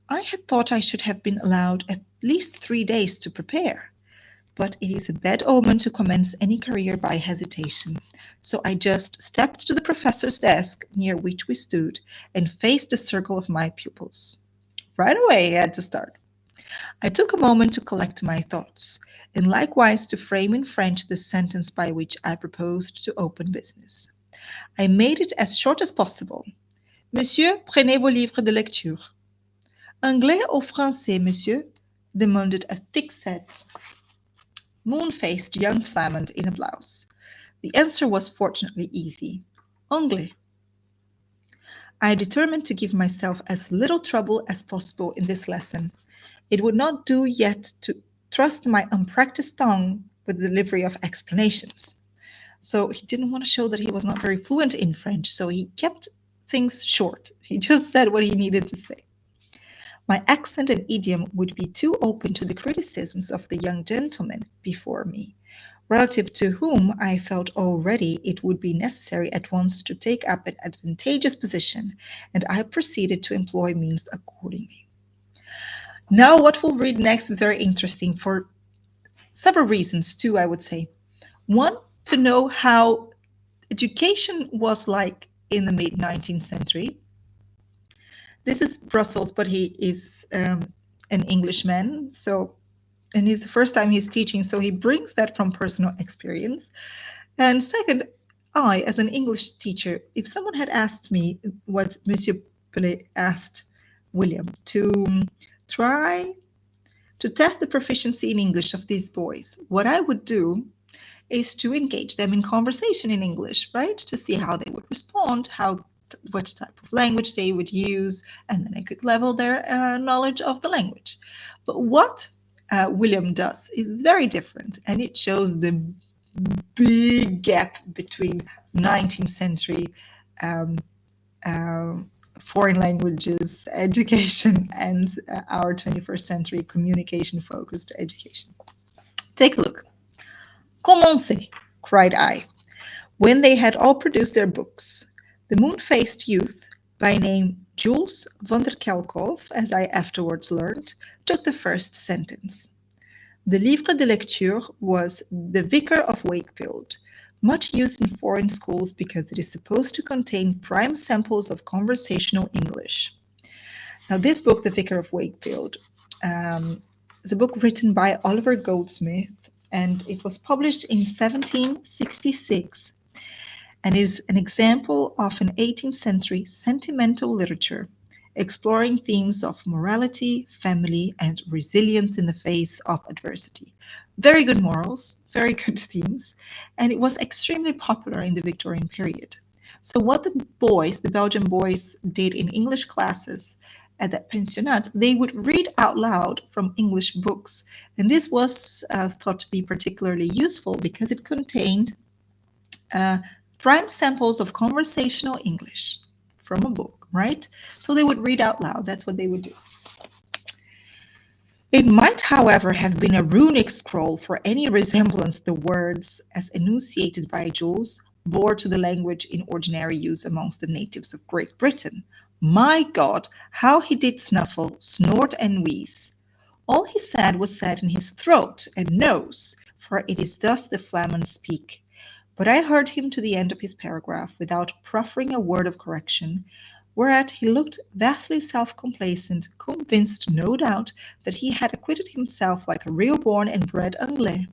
I had thought I should have been allowed at least 3 days to prepare, but it is a bad omen to commence any career by hesitation. So I just stepped to the professor's desk near which we stood and faced the circle of my pupils. Right away I had to start. I took a moment to collect my thoughts, and likewise to frame in French the sentence by which I proposed to open business. I made it as short as possible. "Monsieur, prenez vos livres de lecture." "Anglais ou français, monsieur?" demanded a thick-set, moon-faced young Flamand in a blouse. The answer was fortunately easy. "Anglais." I determined to give myself as little trouble as possible in this lesson. It would not do yet to trust my unpracticed tongue with the delivery of explanations. So he didn't want to show that he was not very fluent in French, so he kept things short. He just said what he needed to say. My accent and idiom would be too open to the criticisms of the young gentleman before me, relative to whom I felt already it would be necessary at once to take up an advantageous position, and I proceeded to employ means accordingly. Now, what we'll read next is very interesting for several reasons, too, I would say. One, to know how education was like in the mid-19th century. This is Brussels, but he is an Englishman, and it's the first time he's teaching, so he brings that from personal experience. And second, I, as an English teacher, if someone had asked me what Monsieur Pellet asked William to try to test the proficiency in English of these boys, what I would do is to engage them in conversation in English, right? To see how they would respond, what type of language they would use, and then I could level their knowledge of the language. But what William does is very different, and it shows the big gap between 19th century um, foreign languages education and our 21st century communication focused education. Take a look. Commencez, cried I, when they had all produced their books. The moon-faced youth, by name Jules van der Kelkhoff, as I afterwards learned, took the first sentence. The livre de lecture was The Vicar of Wakefield, much used in foreign schools because it is supposed to contain prime samples of conversational English. Now, this book, The Vicar of Wakefield, is a book written by Oliver Goldsmith, and it was published in 1766 and is an example of an 18th century sentimental literature exploring themes of morality, family, and resilience in the face of adversity. Very good morals, very good themes, and it was extremely popular in the Victorian period. So, what the boys, the Belgian boys, did in English classes at that pensionnat, they would read out loud from English books. And this was thought to be particularly useful because it contained prime samples of conversational English from a book, right? So they would read out loud. That's what they would do. It might, however, have been a runic scroll for any resemblance the words, as enunciated by Jules, bore to the language in ordinary use amongst the natives of Great Britain. My God, how he did snuffle, snort, and wheeze! All he said was said in his throat and nose, for it is thus the Flamans speak. But I heard him to the end of his paragraph without proffering a word of correction, whereat he looked vastly self-complacent, convinced, no doubt, that he had acquitted himself like a real born and bred Anglais.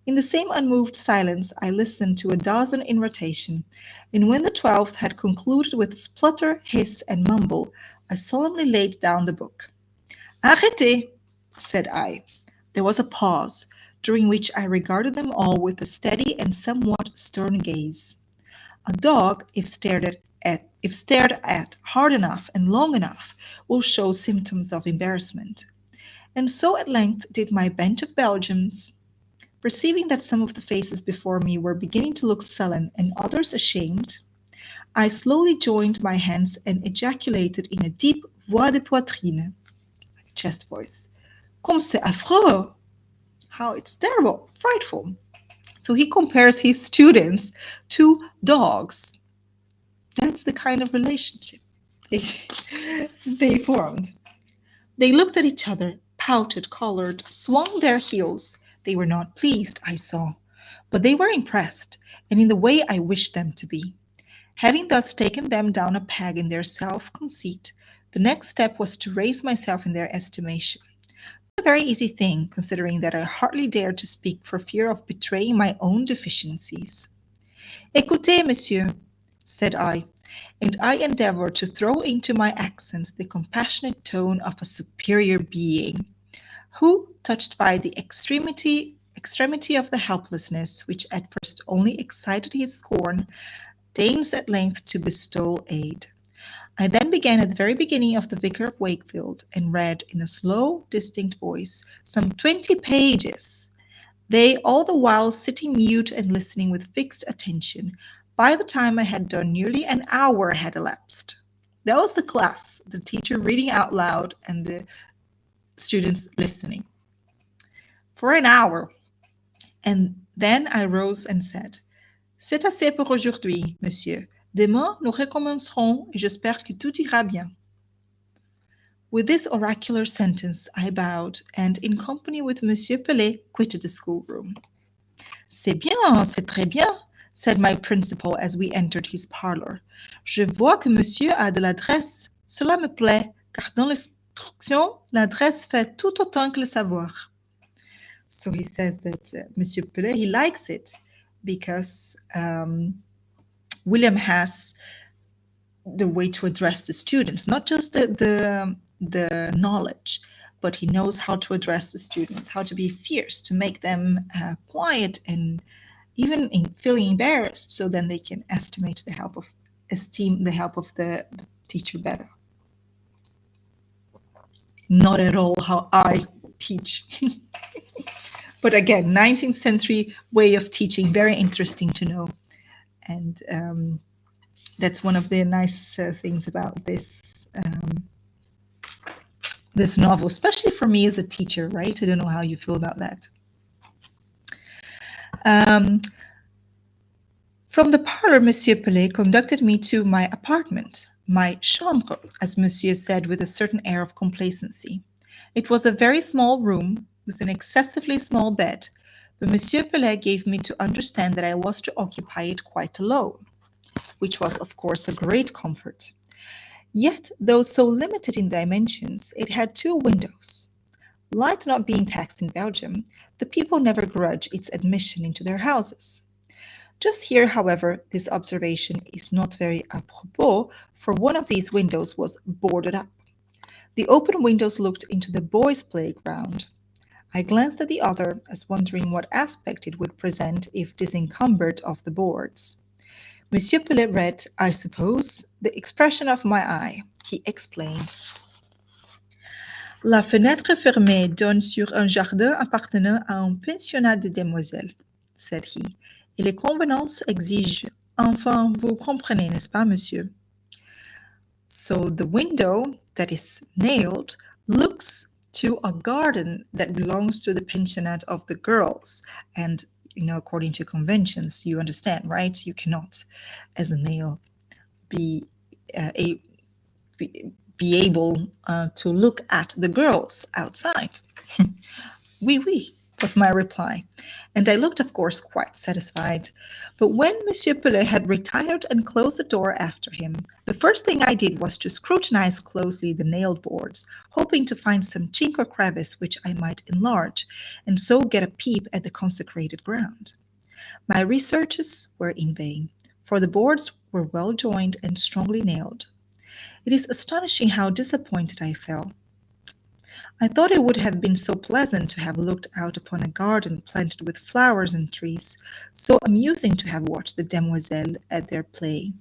In the same unmoved silence I listened to a dozen in rotation, and when the 12th had concluded with splutter, hiss, and mumble, I solemnly laid down the book. Arrêtez, said I. There was a pause, during which I regarded them all with a steady and somewhat stern gaze. A dog, if stared at hard enough and long enough, will show symptoms of embarrassment. And so at length did my bench of Belgians. Perceiving that some of the faces before me were beginning to look sullen and others ashamed, I slowly joined my hands and ejaculated in a deep voix de poitrine, chest voice, Comme c'est affreux! How it's terrible, frightful. So he compares his students to dogs. That's the kind of relationship they formed. They looked at each other, pouted, colored, swung their heels. They were not pleased, I saw, but they were impressed, and in the way I wished them to be. Having thus taken them down a peg in their self-conceit, the next step was to raise myself in their estimation. A very easy thing, considering that I hardly dared to speak for fear of betraying my own deficiencies. Écoutez, monsieur, said I, and I endeavored to throw into my accents the compassionate tone of a superior being, who, touched by the extremity of the helplessness which at first only excited his scorn, deigns at length to bestow aid. I then began at the very beginning of The Vicar of Wakefield and read in a slow, distinct voice some 20 pages, they all the while sitting mute and listening with fixed attention. By the time I had done, nearly an hour had elapsed. That was the class, the teacher reading out loud and the students listening. For an hour. And then I rose and said, C'est assez pour aujourd'hui, monsieur. Demain, nous recommencerons et j'espère que tout ira bien. With this oracular sentence, I bowed and, in company with Monsieur Pellet, quitted the schoolroom. C'est bien, c'est très bien, said my principal as we entered his parlor. Je vois que monsieur a de l'adresse. Cela me plaît, car dans l'instruction, l'adresse fait tout autant que le savoir. So he says that Monsieur Pellet, he likes it because William has the way to address the students, not just the knowledge, but he knows how to address the students, how to be fierce, to make them quiet and even feeling embarrassed, so then they can esteem the help of the teacher better. Not at all how I teach. But again, 19th century way of teaching, very interesting to know. And that's one of the nice things about this novel, especially for me as a teacher, right? I don't know how you feel about that. From the parlor, Monsieur Pelet conducted me to my apartment, my chambre, as Monsieur said with a certain air of complacency. It was a very small room with an excessively small bed, but Monsieur Pelet gave me to understand that I was to occupy it quite alone, which was, of course, a great comfort. Yet, though so limited in dimensions, it had 2 windows. Light not being taxed in Belgium, the people never grudge its admission into their houses. Just here, however, this observation is not very apropos, for one of these windows was boarded up. The open windows looked into the boys' playground. I glanced at the other, as wondering what aspect it would present if disencumbered of the boards. Monsieur Pelet read, I suppose, the expression of my eye. He explained. La fenêtre fermée donne sur un jardin appartenant à un pensionnat de demoiselles, said he. Et les convenances exigent. Enfin, vous comprenez, n'est-ce pas, monsieur? So the window that is nailed looks to a garden that belongs to the pensionnat of the girls. And, according to conventions, you understand, right? You cannot, as a male, be able to look at the girls outside. Oui, was my reply, and I looked, of course, quite satisfied. But when Monsieur Pelet had retired and closed the door after him, the first thing I did was to scrutinize closely the nailed boards, hoping to find some chink or crevice which I might enlarge, and so get a peep at the consecrated ground. My researches were in vain, for the boards were well joined and strongly nailed. It is astonishing how disappointed I felt. I thought it would have been so pleasant to have looked out upon a garden planted with flowers and trees, so amusing to have watched the demoiselles at their play,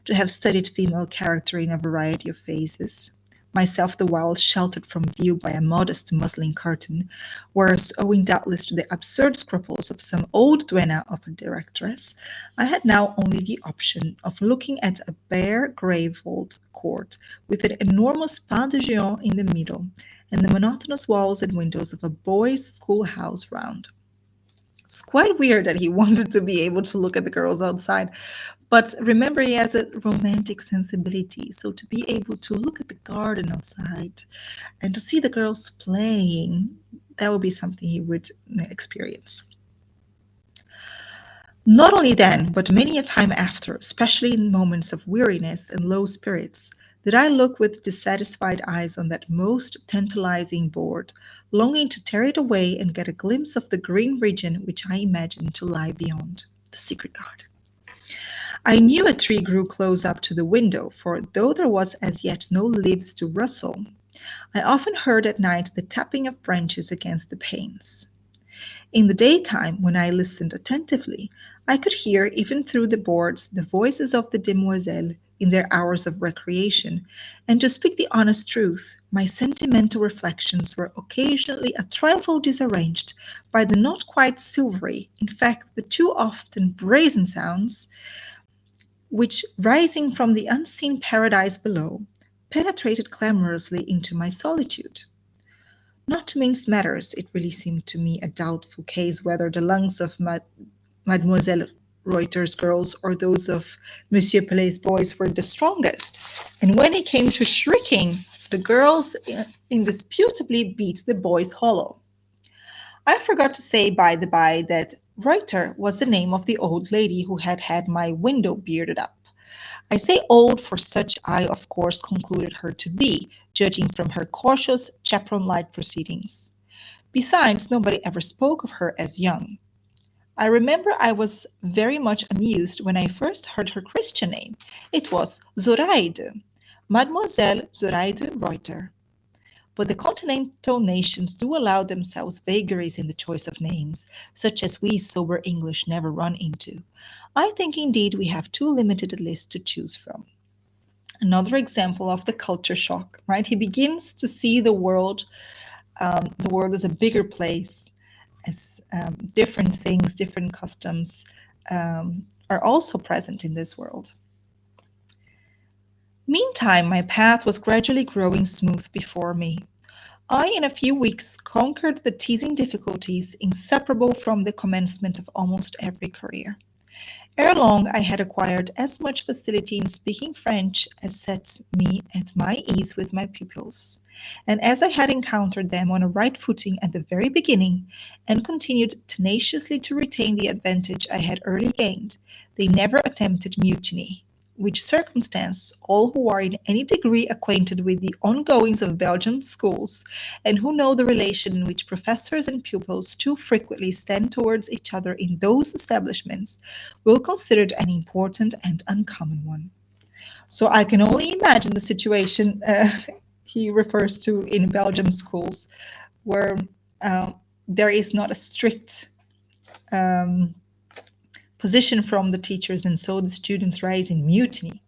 to have studied female character in a variety of phases, myself the while sheltered from view by a modest muslin curtain, whereas, owing doubtless to the absurd scruples of some old duenna of a directress, I had now only the option of looking at a bare gravelled court with an enormous pas de géant in the middle, and the monotonous walls and windows of a boys' schoolhouse round. It's quite weird that he wanted to be able to look at the girls outside, but remember, he has a romantic sensibility, so to be able to look at the garden outside and to see the girls playing, that would be something he would experience. Not only then, but many a time after, especially in moments of weariness and low spirits, did I look with dissatisfied eyes on that most tantalizing board, longing to tear it away and get a glimpse of the green region which I imagined to lie beyond, the secret garden. I knew a tree grew close up to the window, for though there was as yet no leaves to rustle, I often heard at night the tapping of branches against the panes. In the daytime, when I listened attentively, I could hear, even through the boards, the voices of the demoiselles in their hours of recreation, and to speak the honest truth, my sentimental reflections were occasionally a trifle disarranged by the not quite silvery, in fact, the too often brazen sounds, which, rising from the unseen paradise below, penetrated clamorously into my solitude. Not to mince matters, it really seemed to me a doubtful case whether the lungs of Mademoiselle Reuter's girls or those of Monsieur Pelet's boys were the strongest. And when it came to shrieking, the girls indisputably beat the boys hollow. I forgot to say, by the by, that Reuter was the name of the old lady who had had my window bearded up. I say old, for such I, of course, concluded her to be, judging from her cautious, chaperon-like proceedings. Besides, nobody ever spoke of her as young. I remember I was very much amused when I first heard her Christian name. It was Zoraide, Mademoiselle Zoraide Reuter. But the continental nations do allow themselves vagaries in the choice of names, such as we sober English never run into. I think indeed we have too limited a list to choose from. Another example of the culture shock, right? He begins to see the world as a bigger place, as different things, different customs are also present in this world. Meantime, my path was gradually growing smooth before me. I, in a few weeks, conquered the teasing difficulties inseparable from the commencement of almost every career. Ere long, I had acquired as much facility in speaking French as set me at my ease with my pupils. And as I had encountered them on a right footing at the very beginning, and continued tenaciously to retain the advantage I had early gained, they never attempted mutiny, which circumstance all who are in any degree acquainted with the ongoings of Belgian schools, and who know the relation in which professors and pupils too frequently stand towards each other in those establishments, will consider it an important and uncommon one. So I can only imagine the situation he refers to in Belgium schools, where uh, there is not a strict um, position from the teachers, and so the students rise in mutiny.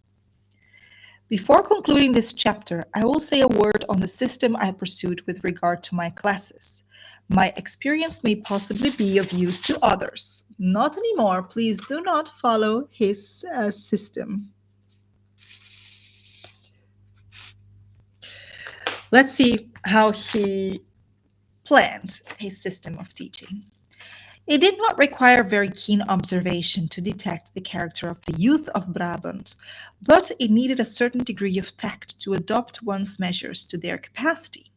Before concluding this chapter, I will say a word on the system I pursued with regard to my classes. My experience may possibly be of use to others. Not anymore. Please do not follow his system. Let's see how he planned his system of teaching. It did not require very keen observation to detect the character of the youth of Brabant, but it needed a certain degree of tact to adopt one's measures to their capacity.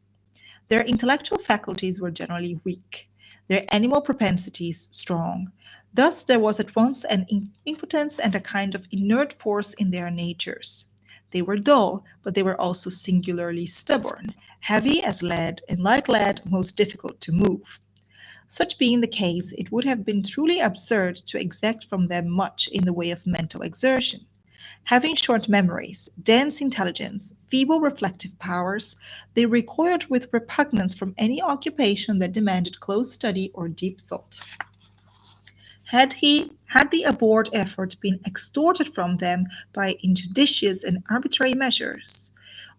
Their intellectual faculties were generally weak, their animal propensities strong. Thus, there was at once an impotence and a kind of inert force in their natures. They were dull, but they were also singularly stubborn, heavy as lead, and like lead, most difficult to move. Such being the case, it would have been truly absurd to exact from them much in the way of mental exertion. Having short memories, dense intelligence, feeble reflective powers, they recoiled with repugnance from any occupation that demanded close study or deep thought. Had the abhorred effort been extorted from them by injudicious and arbitrary measures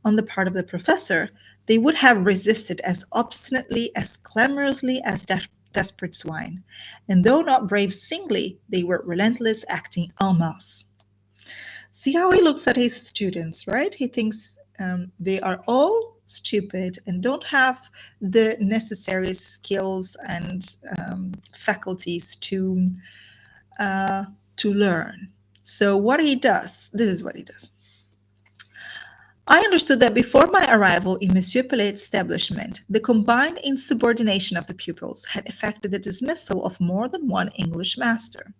on the part of the professor, they would have resisted as obstinately, as clamorously as desperate swine, and though not brave singly, they were relentless, acting en masse. See how he looks at his students, right? He thinks they are all stupid and don't have the necessary skills and faculties uh, to learn. So what he does, this is what he does. I understood that before my arrival in Monsieur Pelet's establishment, the combined insubordination of the pupils had effected the dismissal of more than one English master.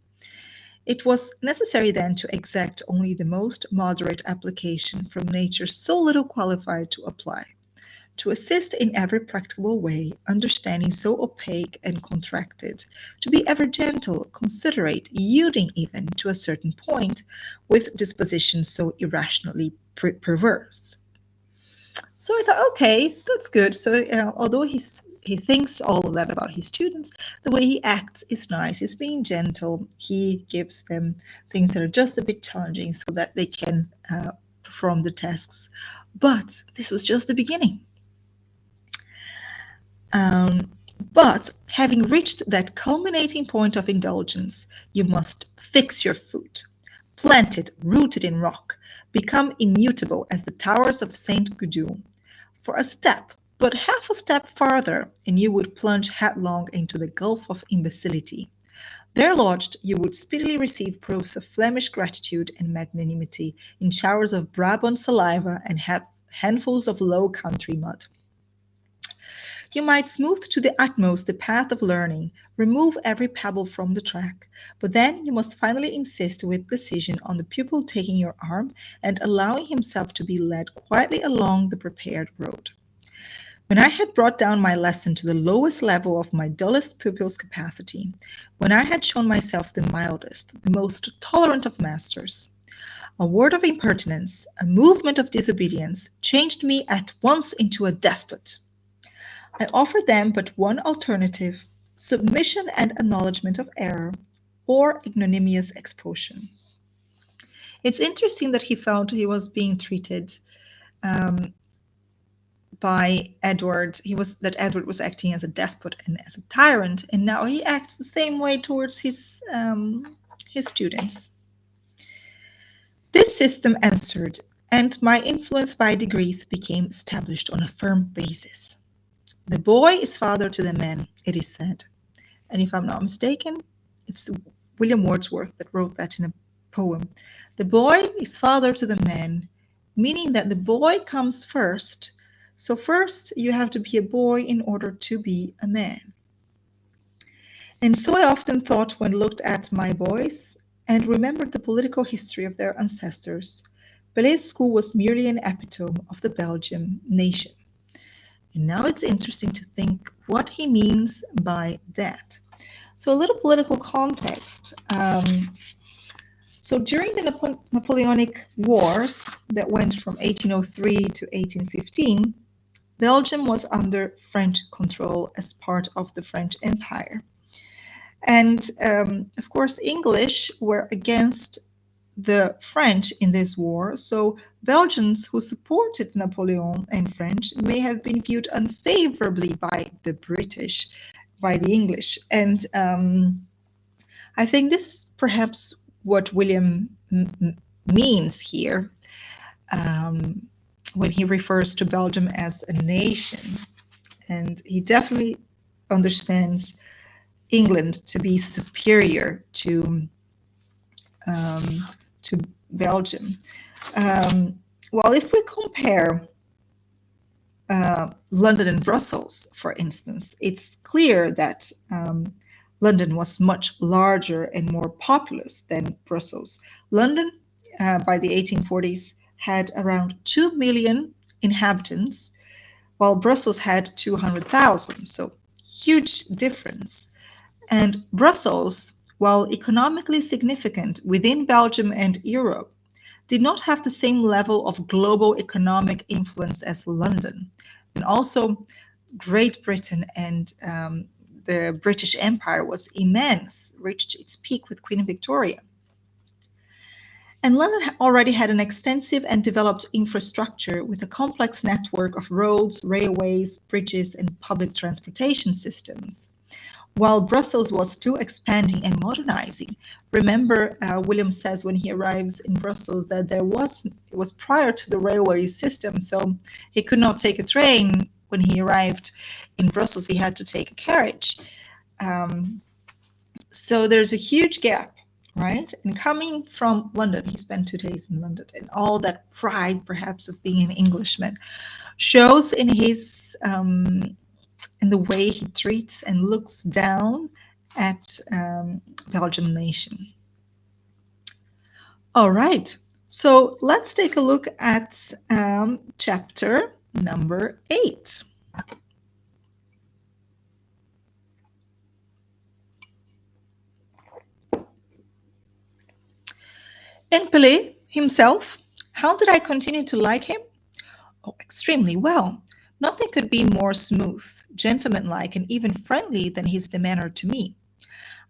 It was necessary then to exact only the most moderate application from nature so little qualified to apply, to assist in every practicable way, understanding so opaque and contracted, to be ever gentle, considerate, yielding even to a certain point, with dispositions so irrationally perverse. So I thought, okay, that's good. So although he thinks all of that about his students, the way he acts is nice. He's being gentle. He gives them things that are just a bit challenging so that they can perform the tasks. But this was just the beginning. But having reached that culminating point of indulgence, you must fix your foot, planted, rooted in rock, become immutable as the towers of Saint Gudule. For a step, but half a step farther, and you would plunge headlong into the gulf of imbecility. There lodged, you would speedily receive proofs of Flemish gratitude and magnanimity in showers of Brabant saliva and handfuls of low country mud. You might smooth to the utmost the path of learning, remove every pebble from the track, but then you must finally insist with decision on the pupil taking your arm and allowing himself to be led quietly along the prepared road. When I had brought down my lesson to the lowest level of my dullest pupil's capacity, when I had shown myself the mildest, the most tolerant of masters, a word of impertinence, a movement of disobedience, changed me at once into a despot. I offered them but one alternative: submission and acknowledgment of error, or ignominious expulsion. It's interesting that he felt he was being treated um, by Edward. That Edward was acting as a despot and as a tyrant, and now he acts the same way towards his students. This system answered, and my influence by degrees became established on a firm basis. The boy is father to the man, it is said. And if I'm not mistaken, it's William Wordsworth that wrote that in a poem. The boy is father to the man, meaning that the boy comes first. So first you have to be a boy in order to be a man. And so I often thought when looked at my boys and remembered the political history of their ancestors, Pelé's school was merely an epitome of the Belgian nation. And now it's interesting to think what he means by that. So a little political context. So during the Napoleonic Wars that went from 1803 to 1815, Belgium was under French control as part of the French Empire. And of course, English were against the French in this war. So Belgians who supported Napoleon and French may have been viewed unfavorably by the British, by the English. And I think this is perhaps what William means here when he refers to Belgium as a nation. And he definitely understands England to be superior to Belgium. Well, if we compare London and Brussels, for instance, it's clear that London was much larger and more populous than Brussels. London, by the 1840s, had around 2 million inhabitants, while Brussels had 200,000, so huge difference. And Brussels, while economically significant within Belgium and Europe, did not have the same level of global economic influence as London. And also, Great Britain and the British Empire was immense, reached its peak with Queen Victoria. And London already had an extensive and developed infrastructure with a complex network of roads, railways, bridges, and public transportation systems, while Brussels was still expanding and modernizing. Remember, William says when he arrives in Brussels that it was prior to the railway system, so he could not take a train. When he arrived in Brussels, he had to take a carriage. So there's a huge gap, right? And coming from London, he spent 2 days in London, and all that pride, perhaps, of being an Englishman shows in his in the way he treats and looks down at Belgian nation. All right, so let's take a look at chapter number 8. And Pelé himself, how did I continue to like him? Oh, extremely well. Nothing could be more smooth, gentlemanlike, and even friendly than his demeanor to me.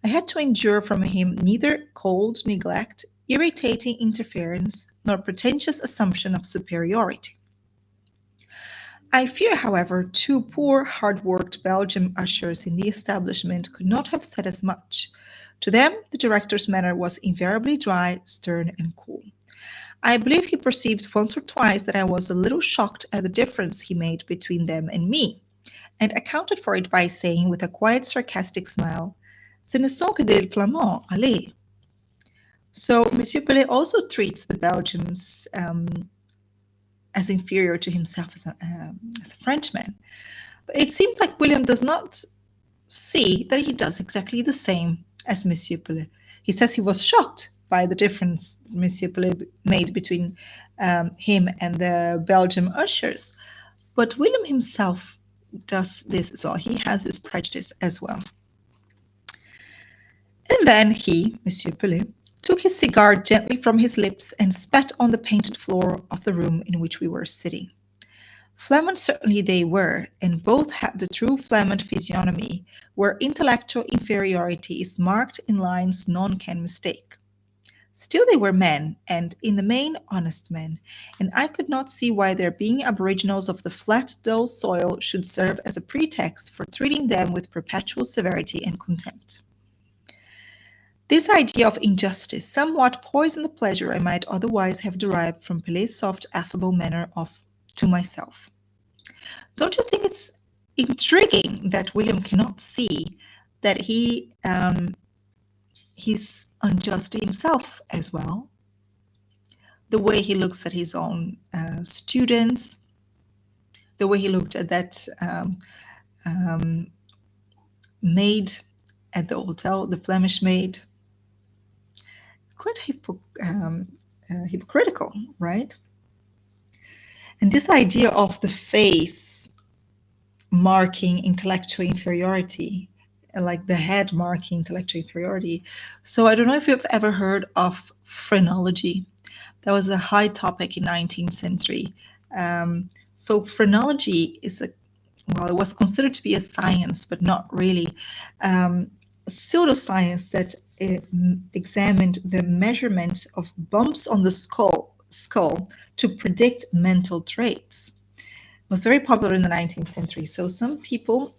I had to endure from him neither cold neglect, irritating interference, nor pretentious assumption of superiority. I fear, however, 2 poor, hard-worked Belgian ushers in the establishment could not have said as much. To them, the director's manner was invariably dry, stern, and cool. I believe he perceived once or twice that I was a little shocked at the difference he made between them and me, and accounted for it by saying with a quiet sarcastic smile, "Ce ne sont que des Flamands, allez." So Monsieur Pelé also treats the Belgians as inferior to himself as a Frenchman. But it seems like William does not see that he does exactly the same as Monsieur Pelé. He says he was shocked by the difference Monsieur Pelé made between him and the Belgian ushers. But William himself does this as well. He has this prejudice as well. And then he, Monsieur Pelé, took his cigar gently from his lips and spat on the painted floor of the room in which we were sitting. Flamand certainly they were, and both had the true Flamand physiognomy, where intellectual inferiority is marked in lines none can mistake. Still they were men, and in the main honest men, and I could not see why their being aboriginals of the flat, dull soil should serve as a pretext for treating them with perpetual severity and contempt. This idea of injustice somewhat poisoned the pleasure I might otherwise have derived from Pelé's soft, affable manner to myself. Don't you think it's intriguing that William cannot see that he's unjust to himself as well? The way he looks at his own students, the way he looked at that maid at the hotel, the Flemish maid, quite hypocritical, right? And this idea of the face marking intellectual inferiority, like the head marking intellectual inferiority. So I don't know if you've ever heard of phrenology. That was a high topic in 19th century. So phrenology is it was considered to be a science, but not really. A pseudoscience that examined the measurement of bumps on the skull to predict mental traits. It was very popular in the 19th century. So some people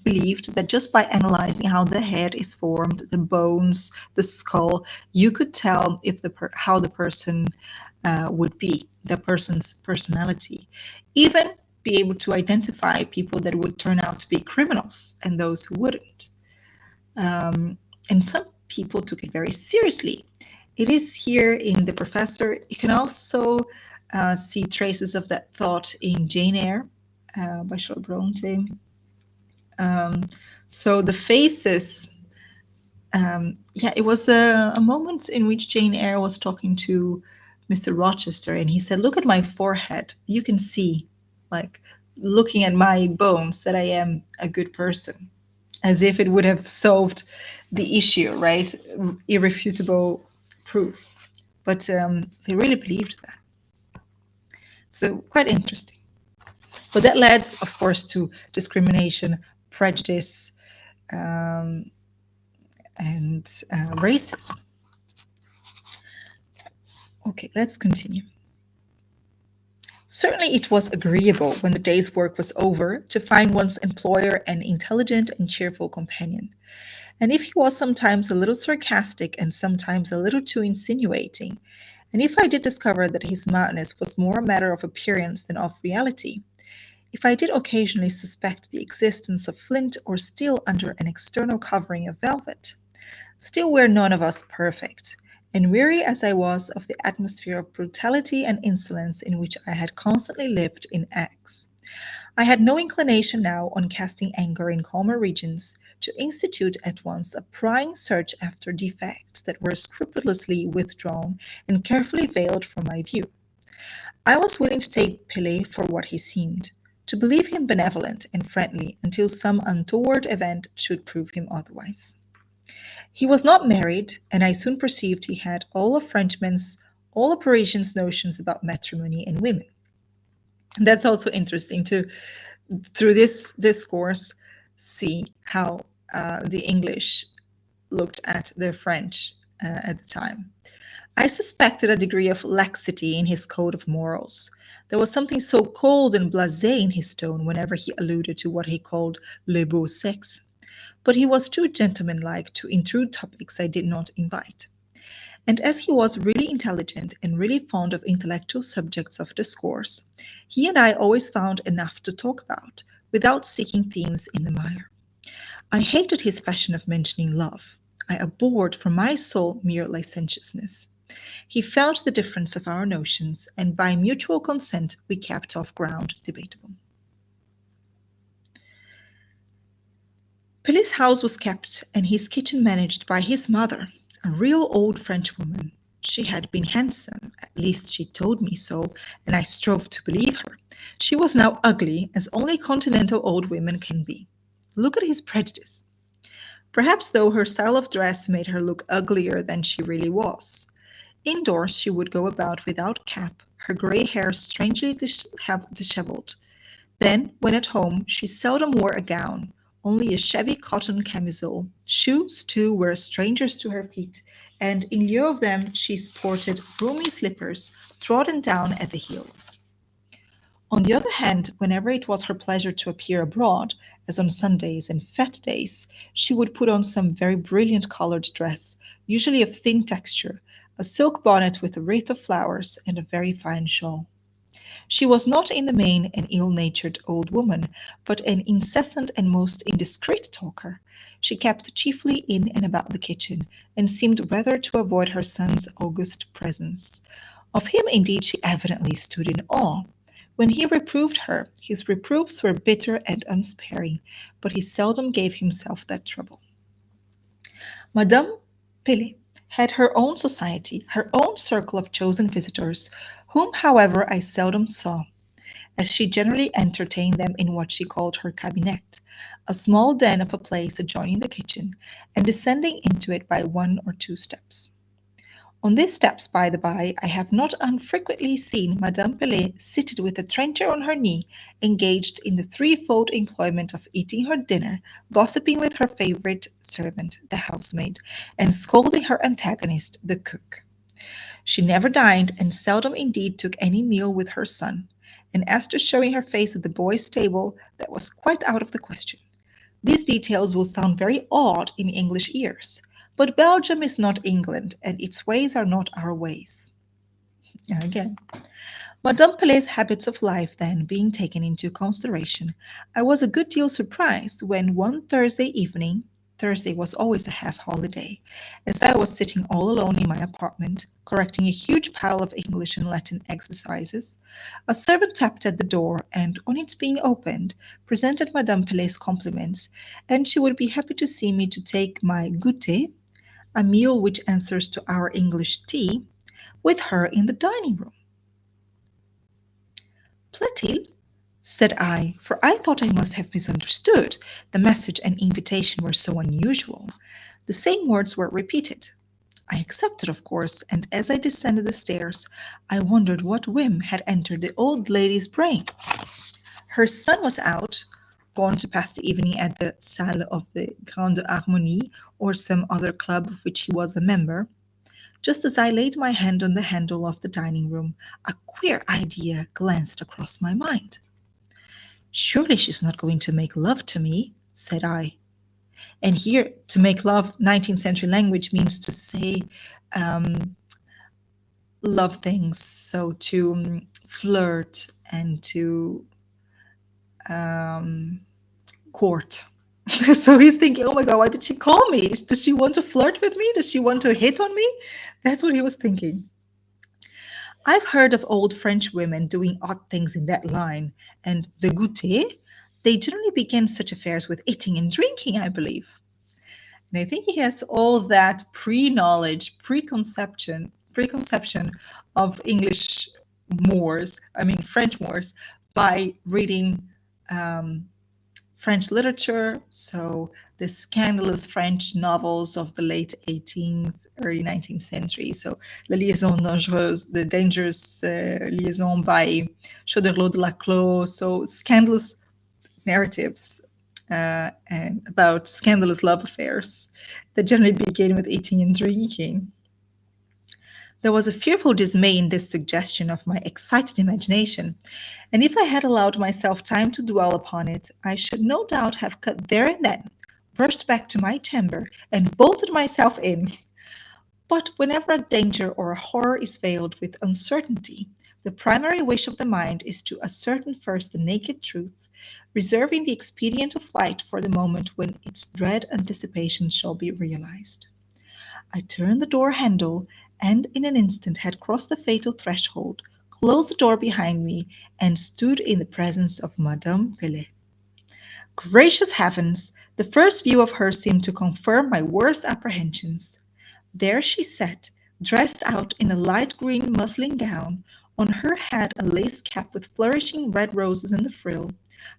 believed that just by analyzing how the head is formed, the bones, the skull, you could tell if how the person would be, the person's personality. Even be able to identify people that would turn out to be criminals and those who wouldn't. And some people took it very seriously. It is here in The Professor. You can also see traces of that thought in Jane Eyre by Charlotte Brontë. So the faces, it was a moment in which Jane Eyre was talking to Mr. Rochester, and he said, "Look at my forehead. You can see, like, looking at my bones, that I am a good person," as if it would have solved the issue, right? Irrefutable proof. But they really believed that. So quite interesting. But that led, of course, to discrimination, prejudice, and racism. Okay, let's continue. Certainly it was agreeable when the day's work was over to find one's employer an intelligent and cheerful companion. And if he was sometimes a little sarcastic and sometimes a little too insinuating, and if I did discover that his madness was more a matter of appearance than of reality, if I did occasionally suspect the existence of flint or steel under an external covering of velvet, still we're none of us perfect, and weary as I was of the atmosphere of brutality and insolence in which I had constantly lived in Aix, I had no inclination now, on casting anchor in calmer regions, to institute at once a prying search after defects that were scrupulously withdrawn and carefully veiled from my view. I was willing to take Pelé for what he seemed, to believe him benevolent and friendly until some untoward event should prove him otherwise. He was not married, and I soon perceived he had all a Parisian's notions about matrimony and women. And that's also interesting to, through this discourse, see how the English looked at the French at the time. I suspected a degree of laxity in his code of morals. There was something so cold and blasé in his tone whenever he alluded to what he called le beau sexe. But he was too gentlemanlike to intrude topics I did not invite. And as he was really intelligent and really fond of intellectual subjects of discourse, he and I always found enough to talk about, without seeking themes in the mire. I hated his fashion of mentioning love. I abhorred from my soul mere licentiousness. He felt the difference of our notions, and by mutual consent we kept off ground debatable. Pelé's house was kept and his kitchen managed by his mother, a real old Frenchwoman. She had been handsome, at least she told me so, and I strove to believe her. She was now ugly, as only continental old women can be. Look at his prejudice. Perhaps, though, her style of dress made her look uglier than she really was. Indoors, she would go about without cap, her grey hair strangely disheveled. Then, when at home, she seldom wore a gown, only a shabby cotton camisole. Shoes, too, were strangers to her feet, and in lieu of them she sported roomy slippers, trodden down at the heels. On the other hand, whenever it was her pleasure to appear abroad, as on Sundays and fete days, she would put on some very brilliant coloured dress, usually of thin texture, a silk bonnet with a wreath of flowers, and a very fine shawl. She was not in the main an ill-natured old woman, but an incessant and most indiscreet talker. She kept chiefly in and about the kitchen, and seemed rather to avoid her son's august presence. Of him, indeed, she evidently stood in awe. When he reproved her, his reproofs were bitter and unsparing, but he seldom gave himself that trouble. Madame Pelet had her own society, her own circle of chosen visitors, whom, however, I seldom saw, as she generally entertained them in what she called her cabinet, a small den of a place adjoining the kitchen, and descending into it by one or two steps. On these steps, by the by, I have not unfrequently seen Madame Pelet seated with a trencher on her knee, engaged in the threefold employment of eating her dinner, gossiping with her favourite servant, the housemaid, and scolding her antagonist, the cook. She never dined, and seldom indeed took any meal with her son, and as to showing her face at the boys' table, that was quite out of the question. These details will sound very odd in English ears, but Belgium is not England, and its ways are not our ways. Again, Madame Pelet's habits of life then being taken into consideration, I was a good deal surprised when one Thursday evening Thursday was always a half holiday, as I was sitting all alone in my apartment, correcting a huge pile of English and Latin exercises, a servant tapped at the door, and on its being opened, presented Madame Pelet's compliments, and she would be happy to see me to take my goûter, a meal which answers to our English tea, with her in the dining room. Plaît-il? Said I, for I thought I must have misunderstood. The message and invitation were so unusual. The same words were repeated. I accepted, of course, and as I descended the stairs, I wondered what whim had entered the old lady's brain. Her son was out, gone to pass the evening at the Salle of the Grande Harmonie, or some other club of which he was a member. Just as I laid my hand on the handle of the dining room, a queer idea glanced across my mind. Surely she's not going to make love to me, said I. And here, to make love, 19th century language means to say love things, so to flirt and to court. So he's thinking, oh my God, why did she call me? Does she want to flirt with me? Does she want to hit on me? That's what he was thinking. I've heard of old French women doing odd things in that line, and the goûter, they generally begin such affairs with eating and drinking, I believe. And I think he has all that pre-knowledge, preconception of English Moors, French Moors, by reading French literature, so the scandalous French novels of the late 18th, early 19th century. So La Liaison Dangereuse, the dangerous liaison by Choderlos de la Clos. So scandalous narratives and about scandalous love affairs that generally begin with eating and drinking. There was a fearful dismay in this suggestion of my excited imagination, and if I had allowed myself time to dwell upon it, I should no doubt have cut there and then, rushed back to my chamber, and bolted myself in. But whenever a danger or a horror is veiled with uncertainty, the primary wish of the mind is to ascertain first the naked truth, reserving the expedient of flight for the moment when its dread anticipation shall be realized. I turned the door handle, and in an instant had crossed the fatal threshold, closed the door behind me, and stood in the presence of Madame Pelet. Gracious heavens! The first view of her seemed to confirm my worst apprehensions. There she sat, dressed out in a light green muslin gown, On her head a lace cap with flourishing red roses in the frill.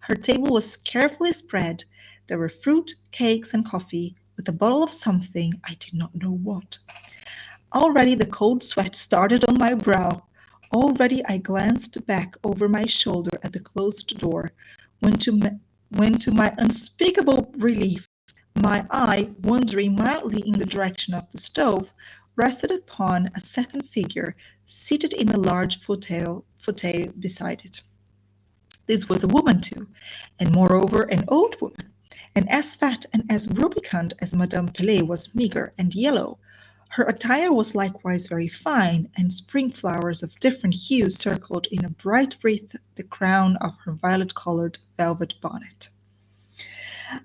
Her table was carefully spread. There were fruit, cakes, and coffee, with a bottle of something, I did not know what. Already the cold sweat started on my brow. Already I glanced back over my shoulder at the closed door, when to my unspeakable relief, my eye, wandering mildly in the direction of the stove, rested upon a second figure seated in a large fauteuil beside it. This was a woman too, and moreover an old woman, and as fat and as rubicund as Madame Pelet was meagre and yellow. Her attire was likewise very fine, and spring flowers of different hues circled in a bright wreath the crown of her violet-colored velvet bonnet.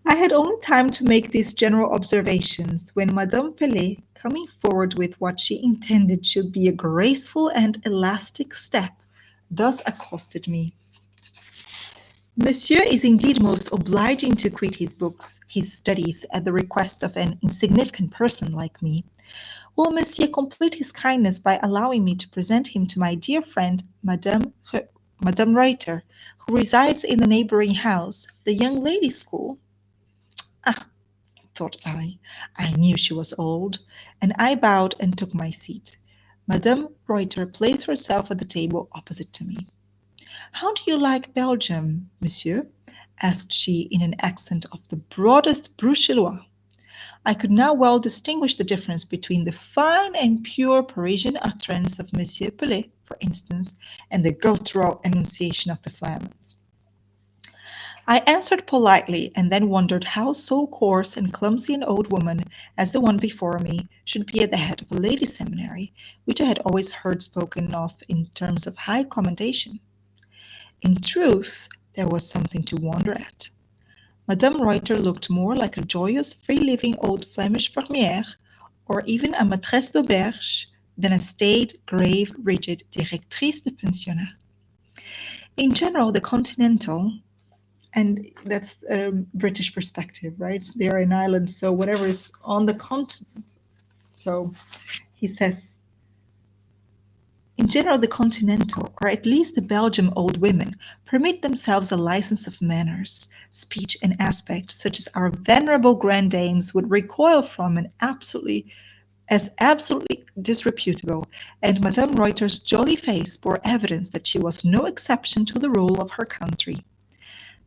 I had only time to make these general observations when Madame Pelet, coming forward with what she intended should be a graceful and elastic step, thus accosted me. Monsieur is indeed most obliging to quit his books, his studies, at the request of an insignificant person like me. Will Monsieur complete his kindness by allowing me to present him to my dear friend, Madame Reuter, who resides in the neighboring house, the young ladies' school? Ah, thought I knew she was old, and I bowed and took my seat. Madame Reuter placed herself at the table opposite to me. How do you like Belgium, monsieur? Asked she in an accent of the broadest Bruxellois. I could now well distinguish the difference between the fine and pure Parisian utterance of Monsieur Pelet, for instance, and the guttural enunciation of the Flamings. I answered politely, and then wondered how so coarse and clumsy an old woman as the one before me should be at the head of a ladies' seminary, which I had always heard spoken of in terms of high commendation. In truth, there was something to wonder at. Madame Reuter looked more like a joyous, free-living old Flemish fermière, or even a maîtresse d'auberge, than a staid, grave, rigid directrice de pensionnat. In general, the continental, and that's a British perspective, right? They're an island, so whatever is on the continent. So he says, in general, the continental, or at least the Belgian old women, permit themselves a license of manners, speech, and aspect such as our venerable grandames would recoil from and absolutely disreputable, and Madame Reuter's jolly face bore evidence that she was no exception to the rule of her country.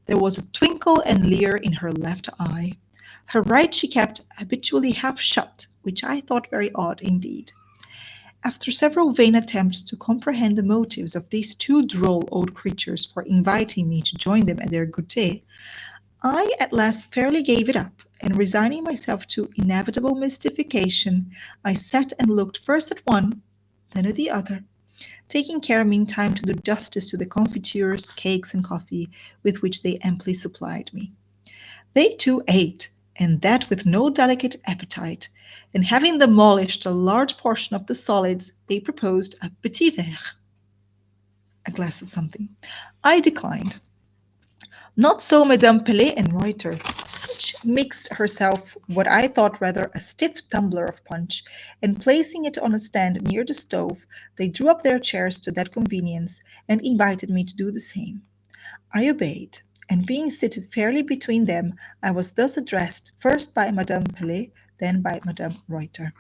There was a twinkle and leer in her left eye. Her right she kept habitually half shut, which I thought very odd indeed. After several vain attempts to comprehend the motives of these two droll old creatures for inviting me to join them at their goûter, I at last fairly gave it up, and resigning myself to inevitable mystification, I sat and looked first at one, then at the other, taking care meantime to do justice to the confitures, cakes, and coffee with which they amply supplied me. They too ate, and that with no delicate appetite, and having demolished a large portion of the solids, they proposed a petit verre, a glass of something. I declined. Not so Madame Pelet and Reuter. Each mixed herself what I thought rather a stiff tumbler of punch, and placing it on a stand near the stove, they drew up their chairs to that convenience, and invited me to do the same. I obeyed, and being seated fairly between them, I was thus addressed first by Madame Pelet, then by Madame Reuter.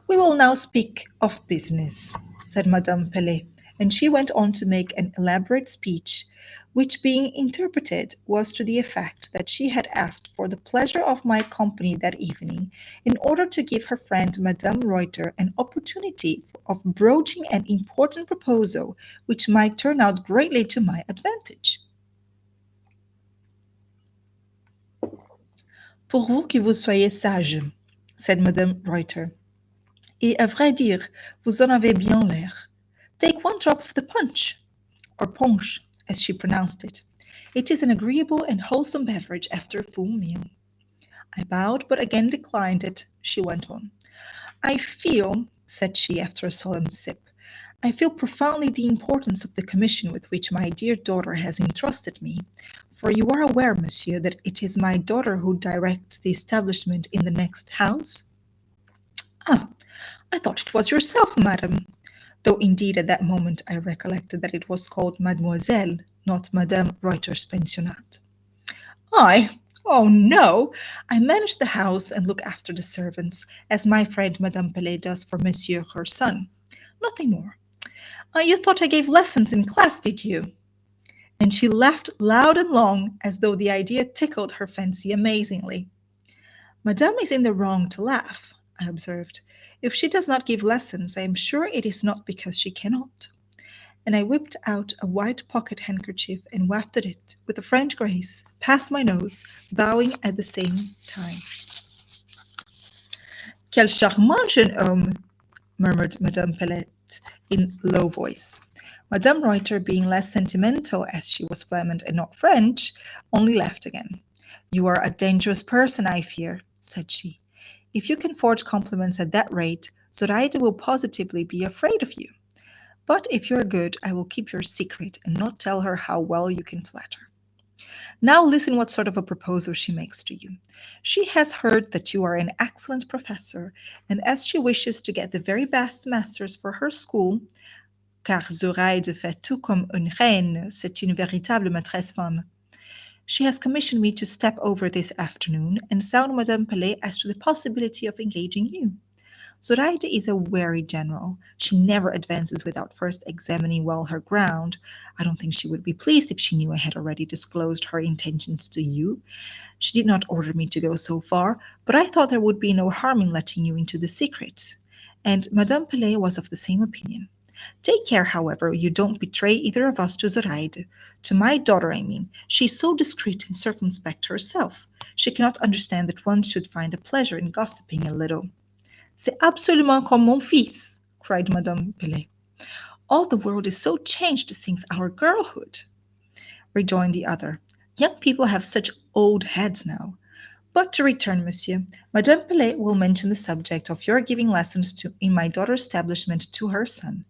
We will now speak of business, said Madame Pelet, and she went on to make an elaborate speech, which being interpreted was to the effect that she had asked for the pleasure of my company that evening in order to give her friend Madame Reuter an opportunity of broaching an important proposal which might turn out greatly to my advantage. Pourvu que vous soyez sage, said Madame Reuter. Et à vrai dire, vous en avez bien l'air. Take one drop of the punch, or punch, as she pronounced it. It is an agreeable and wholesome beverage after a full meal. I bowed, but again declined it. She went on. I feel, said she after a solemn sip, I feel profoundly the importance of the commission with which my dear daughter has entrusted me, for you are aware, monsieur, that it is my daughter who directs the establishment in the next house? Ah, I thought it was yourself, madam. though indeed at that moment I recollected that it was called Mademoiselle, not Madame Reuter's pensionnat. I? Oh no! I manage the house and look after the servants, as my friend Madame Pelet does for Monsieur her son. Nothing more. You thought I gave lessons in class, did you? And she laughed loud and long, as though the idea tickled her fancy amazingly. Madame is in the wrong to laugh, I observed. If she does not give lessons, I am sure it is not because she cannot. And I whipped out a white pocket handkerchief and wafted it, with a French grace, past my nose, bowing at the same time. Quel charmant jeune homme, murmured Madame Pelet in low voice. Madame Reuter, being less sentimental as she was Flamand and not French, only laughed again. You are a dangerous person, I fear, said she. If you can forge compliments at that rate, Zoraide will positively be afraid of you. But if you're good, I will keep your secret and not tell her how well you can flatter. Now listen what sort of a proposal she makes to you. She has heard that you are an excellent professor, and as she wishes to get the very best masters for her school, car Zoraide fait tout comme une reine, c'est une véritable maîtresse femme. She has commissioned me to step over this afternoon and sound Madame Pelet as to the possibility of engaging you. Zoraide is a wary general. She never advances without first examining well her ground. I don't think she would be pleased if she knew I had already disclosed her intentions to you. She did not order me to go so far, but I thought there would be no harm in letting you into the secret. And Madame Pelet was of the same opinion. Take care, however, you don't betray either of us to Zoraide. To my daughter, I mean. She is so discreet and circumspect herself. She cannot understand that one should find a pleasure in gossiping a little. C'est absolument comme mon fils, cried Madame Pelet. All the world is so changed since our girlhood, rejoined the other. Young people have such old heads now. But to return, monsieur, Madame Pelet will mention the subject of your giving lessons in my daughter's establishment to her son,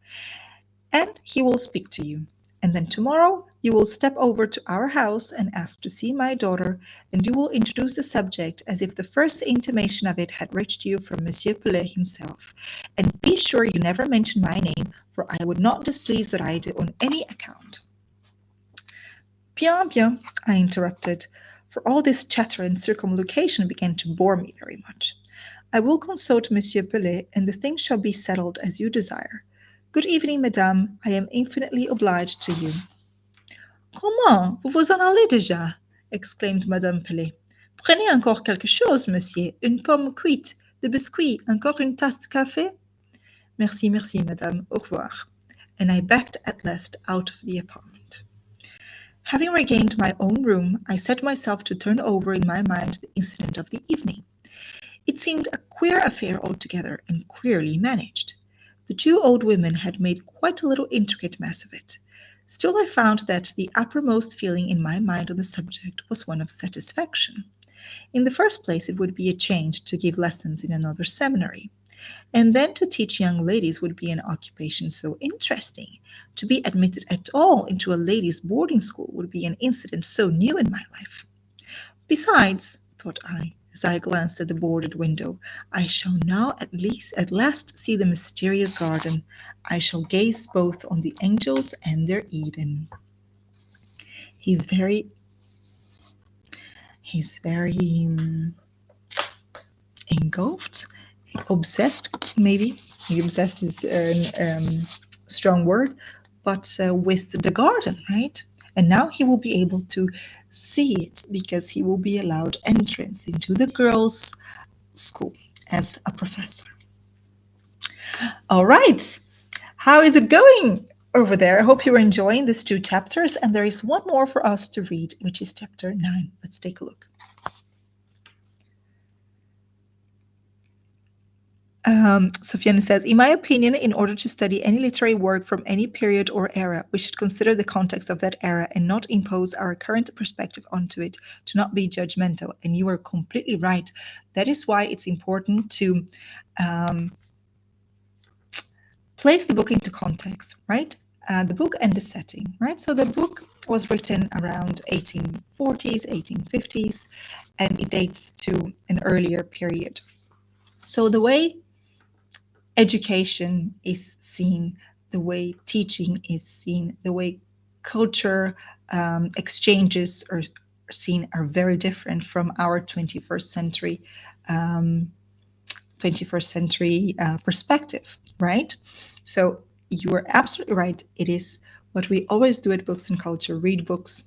and he will speak to you. And then tomorrow you will step over to our house and ask to see my daughter, and you will introduce the subject as if the first intimation of it had reached you from Monsieur Pelet himself. And be sure you never mention my name, for I would not displease Zoraide on any account. Bien, bien, I interrupted, for all this chatter and circumlocution began to bore me very much. I will consult Monsieur Pelet, and the thing shall be settled as you desire. Good evening, madame. I am infinitely obliged to you. Comment? Vous vous en allez déjà? Exclaimed Madame Pelet. Prenez encore quelque chose, monsieur. Une pomme cuite, des biscuits, encore une tasse de café? Merci, merci, madame. Au revoir. And I backed at last out of the apartment. Having regained my own room, I set myself to turn over in my mind the incident of the evening. It seemed a queer affair altogether, and queerly managed. The two old women had made quite a little intricate mess of it. Still I found that the uppermost feeling in my mind on the subject was one of satisfaction. In the first place, it would be a change to give lessons in another seminary. And then to teach young ladies would be an occupation so interesting. To be admitted at all into a ladies' boarding school would be an incident so new in my life. Besides, thought I, as I glanced at the boarded window, I shall now at last see the mysterious garden. I shall gaze both on the angels and their Eden. He's very engulfed, obsessed, maybe. Obsessed is a strong word, but with the garden, right? And now he will be able to see it because he will be allowed entrance into the girls' school as a professor. All right. How is it going over there? I hope you're enjoying these two chapters. And there is one more for us to read, which is chapter 9. Let's take a look. Sofiane says, in my opinion, in order to study any literary work from any period or era, we should consider the context of that era and not impose our current perspective onto it, to not be judgmental. And you are completely right. That is why it's important to place the book into context, right? The book and the setting, right? So the book was written around 1840s, 1850s, and it dates to an earlier period. So the way education is seen the way teaching is seen, the way culture exchanges are seen are very different from our 21st century um, 21st century perspective, right? So you are absolutely right. It is what we always do at Books and Culture: read books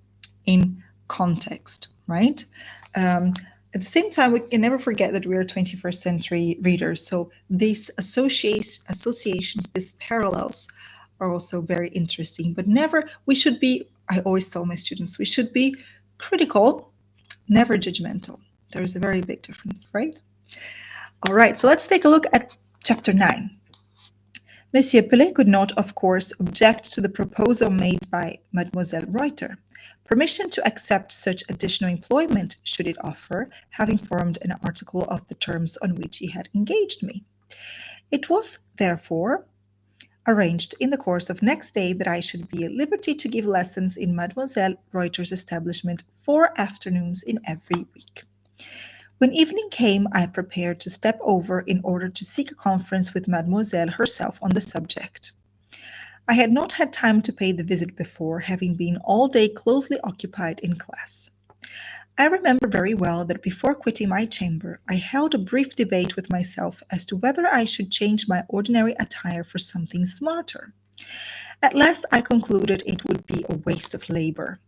in context, right? Um, at the same time, we can never forget that we are 21st century readers. So these associations, these parallels are also very interesting. But never, we should be, I always tell my students, we should be critical, never judgmental. There is a very big difference, right? All right, so let's take a look at chapter 9. Monsieur Pelet could not, of course, object to the proposal made by Mademoiselle Reuter. Permission to accept such additional employment should it offer, having formed an article of the terms on which he had engaged me. It was, therefore, arranged in the course of next day that I should be at liberty to give lessons in Mademoiselle Reuter's establishment 4 afternoons in every week. When evening came, I prepared to step over in order to seek a conference with Mademoiselle herself on the subject. I had not had time to pay the visit before, having been all day closely occupied in class. I remember very well that before quitting my chamber, I held a brief debate with myself as to whether I should change my ordinary attire for something smarter. At last I concluded it would be a waste of labor.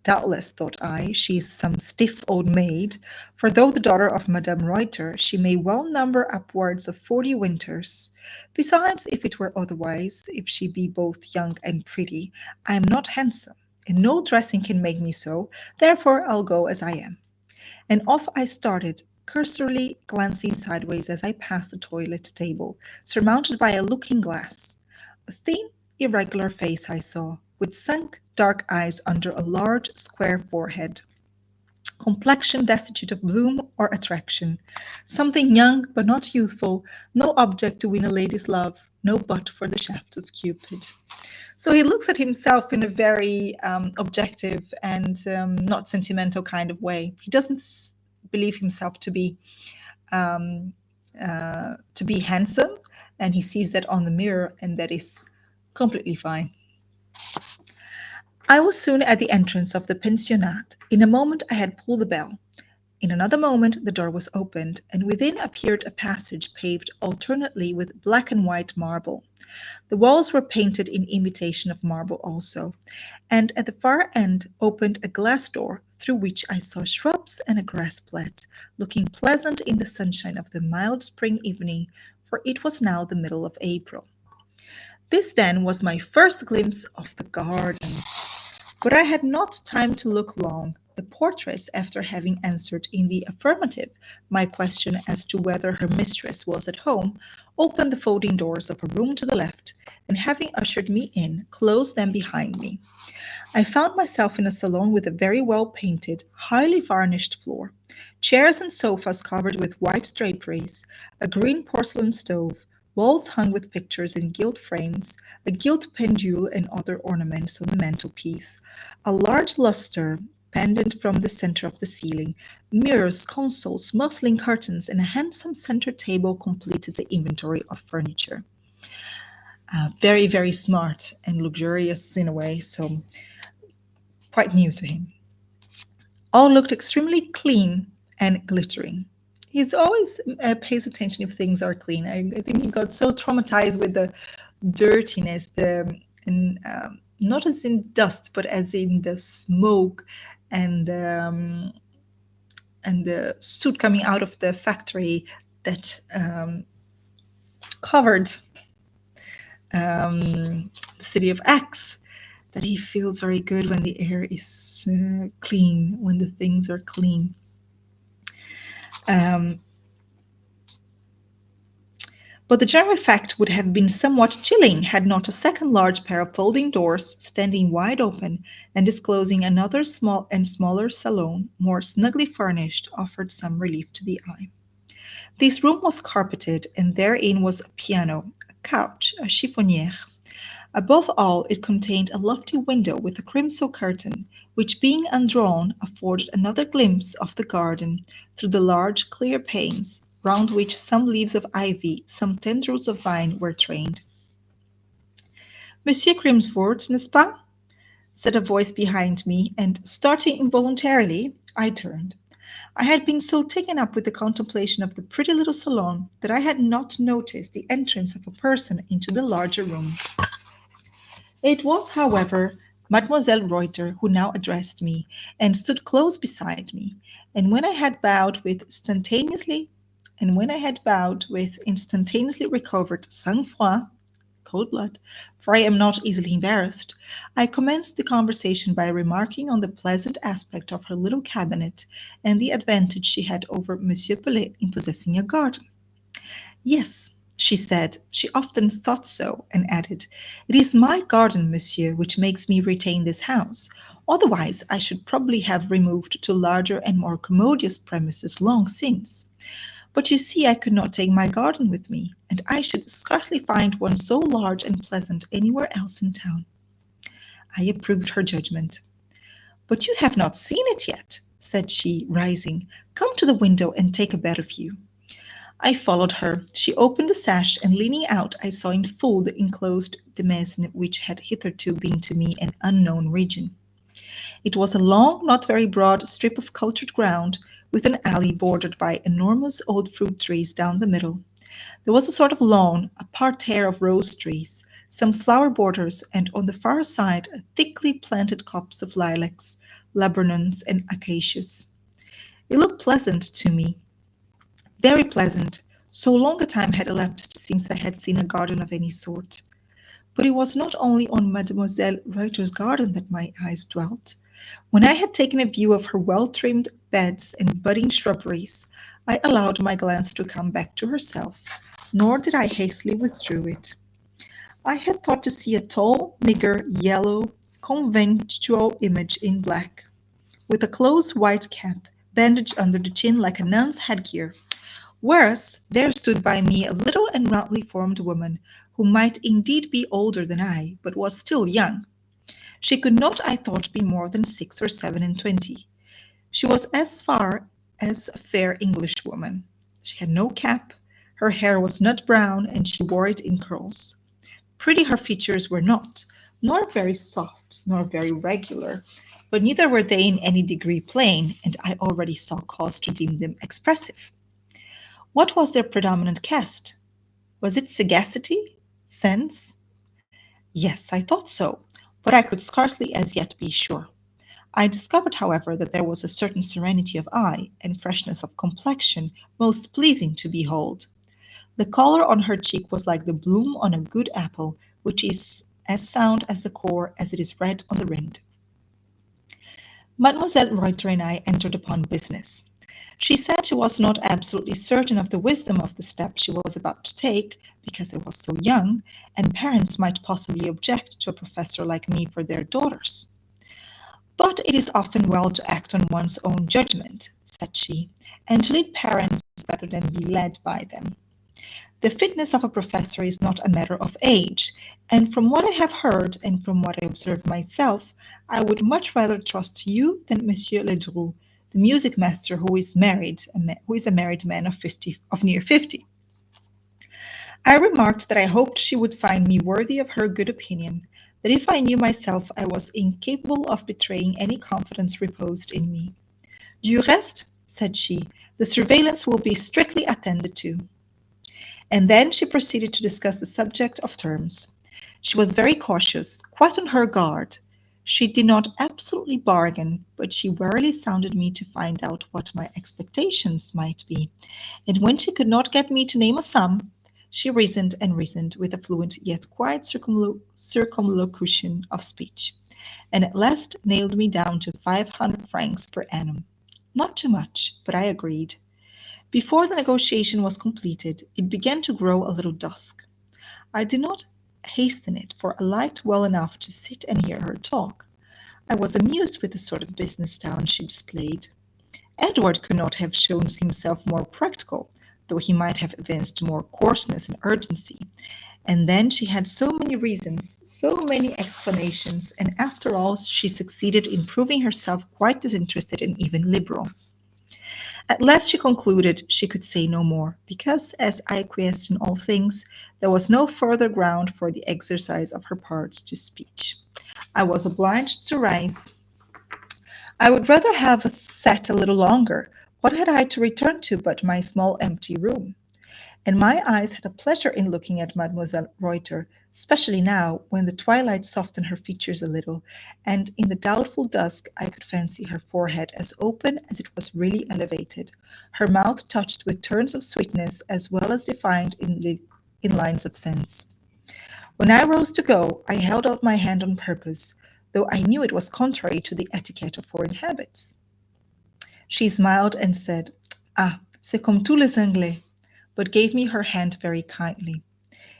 Doubtless, thought I, she is some stiff old maid, for though the daughter of Madame Reuter, she may well number upwards of 40 winters. Besides, if it were otherwise, if she be both young and pretty, I am not handsome, and no dressing can make me so, therefore I'll go as I am. And off I started, cursorily glancing sideways as I passed the toilet table, surmounted by a looking-glass. A thin, irregular face I saw, with sunk, dark eyes under a large, square forehead, complexion destitute of bloom or attraction, something young but not youthful, no object to win a lady's love, no butt for the shaft of Cupid. So he looks at himself in a very objective and not sentimental kind of way. He doesn't believe himself um, to be handsome, and he sees that on the mirror, and that is completely fine. I was soon at the entrance of the pensionnat. In a moment I had pulled the bell. In another moment the door was opened, and within appeared a passage paved alternately with black and white marble. The walls were painted in imitation of marble also, and at the far end opened a glass door through which I saw shrubs and a grass plat, looking pleasant in the sunshine of the mild spring evening, for it was now the middle of April. This then was my first glimpse of the garden. But I had not time to look long. The portress, after having answered in the affirmative my question as to whether her mistress was at home, opened the folding doors of a room to the left, and having ushered me in, closed them behind me. I found myself in a salon with a very well painted, highly varnished floor, chairs and sofas covered with white draperies, a green porcelain stove, walls hung with pictures in gilt frames, a gilt pendule and other ornaments on the mantelpiece, a large lustre pendant from the center of the ceiling, mirrors, consoles, muslin curtains, and a handsome center table completed the inventory of furniture. Very, very smart and luxurious in a way, so quite new to him. All looked extremely clean and glittering. He's always pays attention if things are clean. I think he got so traumatized with the dirtiness, and not as in dust, but as in the smoke and the soot coming out of the factory that covered the city of Aix. That he feels very good when the air is clean, when the things are clean. But the general effect would have been somewhat chilling had not a second large pair of folding doors, standing wide open and disclosing another small and smaller salon, more snugly furnished, offered some relief to the eye. This room was carpeted, and therein was a piano, a couch, a chiffoniere. Above all, it contained a lofty window with a crimson curtain, which, being undrawn, afforded another glimpse of the garden through the large clear panes, round which some leaves of ivy, some tendrils of vine were trained. Monsieur Grimsford, n'est-ce pas? Said a voice behind me, and starting involuntarily, I turned. I had been so taken up with the contemplation of the pretty little salon that I had not noticed the entrance of a person into the larger room. It was, however, Mademoiselle Reuter who now addressed me, and stood close beside me, and when I had bowed with instantaneously recovered sang-froid, cold blood, for I am not easily embarrassed, I commenced the conversation by remarking on the pleasant aspect of her little cabinet and the advantage she had over Monsieur Pelet in possessing a garden. Yes, she said, she often thought so, and added, "It is my garden, monsieur, which makes me retain this house. Otherwise, I should probably have removed to larger and more commodious premises long since. But you see, I could not take my garden with me, and I should scarcely find one so large and pleasant anywhere else in town." I approved her judgment. "But you have not seen it yet," said she, rising. "Come to the window and take a better view." I followed her. She opened the sash, and leaning out, I saw in full the enclosed demesne which had hitherto been to me an unknown region. It was a long, not very broad strip of cultured ground, with an alley bordered by enormous old fruit trees down the middle. There was a sort of lawn, a parterre of rose trees, some flower borders, and on the far side a thickly planted copse of lilacs, laburnums, and acacias. It looked pleasant to me, very pleasant. So long a time had elapsed since I had seen a garden of any sort. But it was not only on Mademoiselle Reuter's garden that my eyes dwelt. When I had taken a view of her well-trimmed beds and budding shrubberies, I allowed my glance to come back to herself, nor did I hastily withdraw it. I had thought to see a tall, meagre, yellow, conventual image in black, with a close white cap bandaged under the chin like a nun's headgear, whereas there stood by me a little and roundly formed woman, who might indeed be older than I, but was still young. She could not, I thought, be more than 6 or 7 and 20. She was as far as a fair Englishwoman. She had no cap, her hair was nut brown, and she wore it in curls. Pretty her features were not, nor very soft, nor very regular, but neither were they in any degree plain, and I already saw cause to deem them expressive. What was their predominant cast? Was it sagacity? Sense? Yes, I thought so, but I could scarcely as yet be sure. I discovered, however, that there was a certain serenity of eye and freshness of complexion most pleasing to behold. The color on her cheek was like the bloom on a good apple, which is as sound as the core as it is red on the rind. Mademoiselle Reuter and I entered upon business. She said she was not absolutely certain of the wisdom of the step she was about to take, because it was so young, and parents might possibly object to a professor like me for their daughters. "But it is often well to act on one's own judgment," said she, "and to lead parents rather than be led by them. The fitness of a professor is not a matter of age, and from what I have heard and from what I observe myself, I would much rather trust you than Monsieur Ledru, the music master who is a married man of near 50. I remarked that I hoped she would find me worthy of her good opinion, that if I knew myself I was incapable of betraying any confidence reposed in me. "Du reste," said she, "the surveillance will be strictly attended to." And then she proceeded to discuss the subject of terms. She was very cautious, quite on her guard. She did not absolutely bargain, but she warily sounded me to find out what my expectations might be. And when she could not get me to name a sum, she reasoned and reasoned with a fluent yet quiet circumlocution of speech, and at last nailed me down to 500 francs per annum. Not too much, but I agreed. Before the negotiation was completed, it began to grow a little dusk. I did not hasten it, for I liked well enough to sit and hear her talk. I was amused with the sort of business talent she displayed. Edward could not have shown himself more practical, though he might have evinced more coarseness and urgency. And then she had so many reasons, so many explanations, and after all she succeeded in proving herself quite disinterested and even liberal. At last she concluded she could say no more, because, as I acquiesced in all things, there was no further ground for the exercise of her parts to speech. I was obliged to rise. I would rather have sat a little longer. What had I to return to but my small empty room? And my eyes had a pleasure in looking at Mademoiselle Reuter, especially now, when the twilight softened her features a little, and in the doubtful dusk I could fancy her forehead as open as it was really elevated, her mouth touched with turns of sweetness as well as defined in lines of sense. When I rose to go, I held out my hand on purpose, though I knew it was contrary to the etiquette of foreign habits. She smiled and said, "Ah, c'est comme tous les Anglais," but gave me her hand very kindly.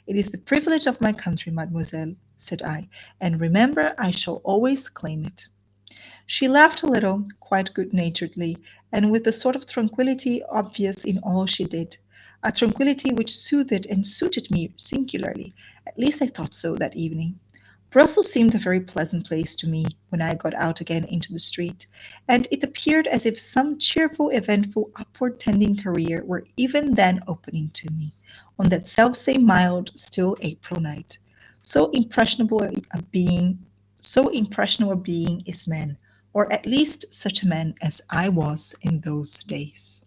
"It is the privilege of my country, mademoiselle," said I, "and remember I shall always claim it." She laughed a little, quite good-naturedly, and with the sort of tranquillity obvious in all she did, a tranquillity which soothed and suited me singularly. At least I thought so that evening. Brussels seemed a very pleasant place to me when I got out again into the street, and it appeared as if some cheerful, eventful, upward-tending career were even then opening to me, on that selfsame mild, still April night. So impressionable a being, so impressionable a being is man, or at least such a man as I was in those days.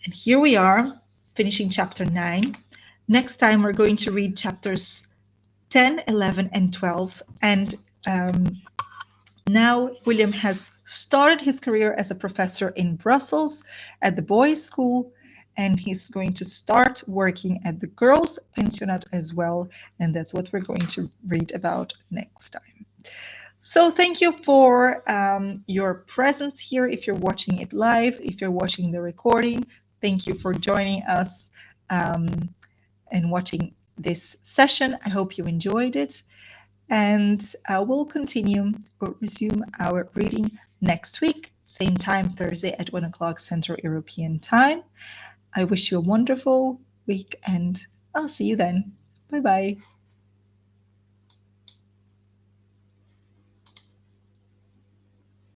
And here we are, finishing chapter 9. Next time, we're going to read chapters 10, 11, and 12. And now William has started his career as a professor in Brussels at the boys' school, and he's going to start working at the girls' pensionat as well. And that's what we're going to read about next time. So thank you for your presence here. If you're watching it live, if you're watching the recording, thank you for joining us and watching this session. I hope you enjoyed it. And we'll continue or resume our reading next week, same time, Thursday at 1 o'clock Central European Time. I wish you a wonderful week and I'll see you then. Bye-bye.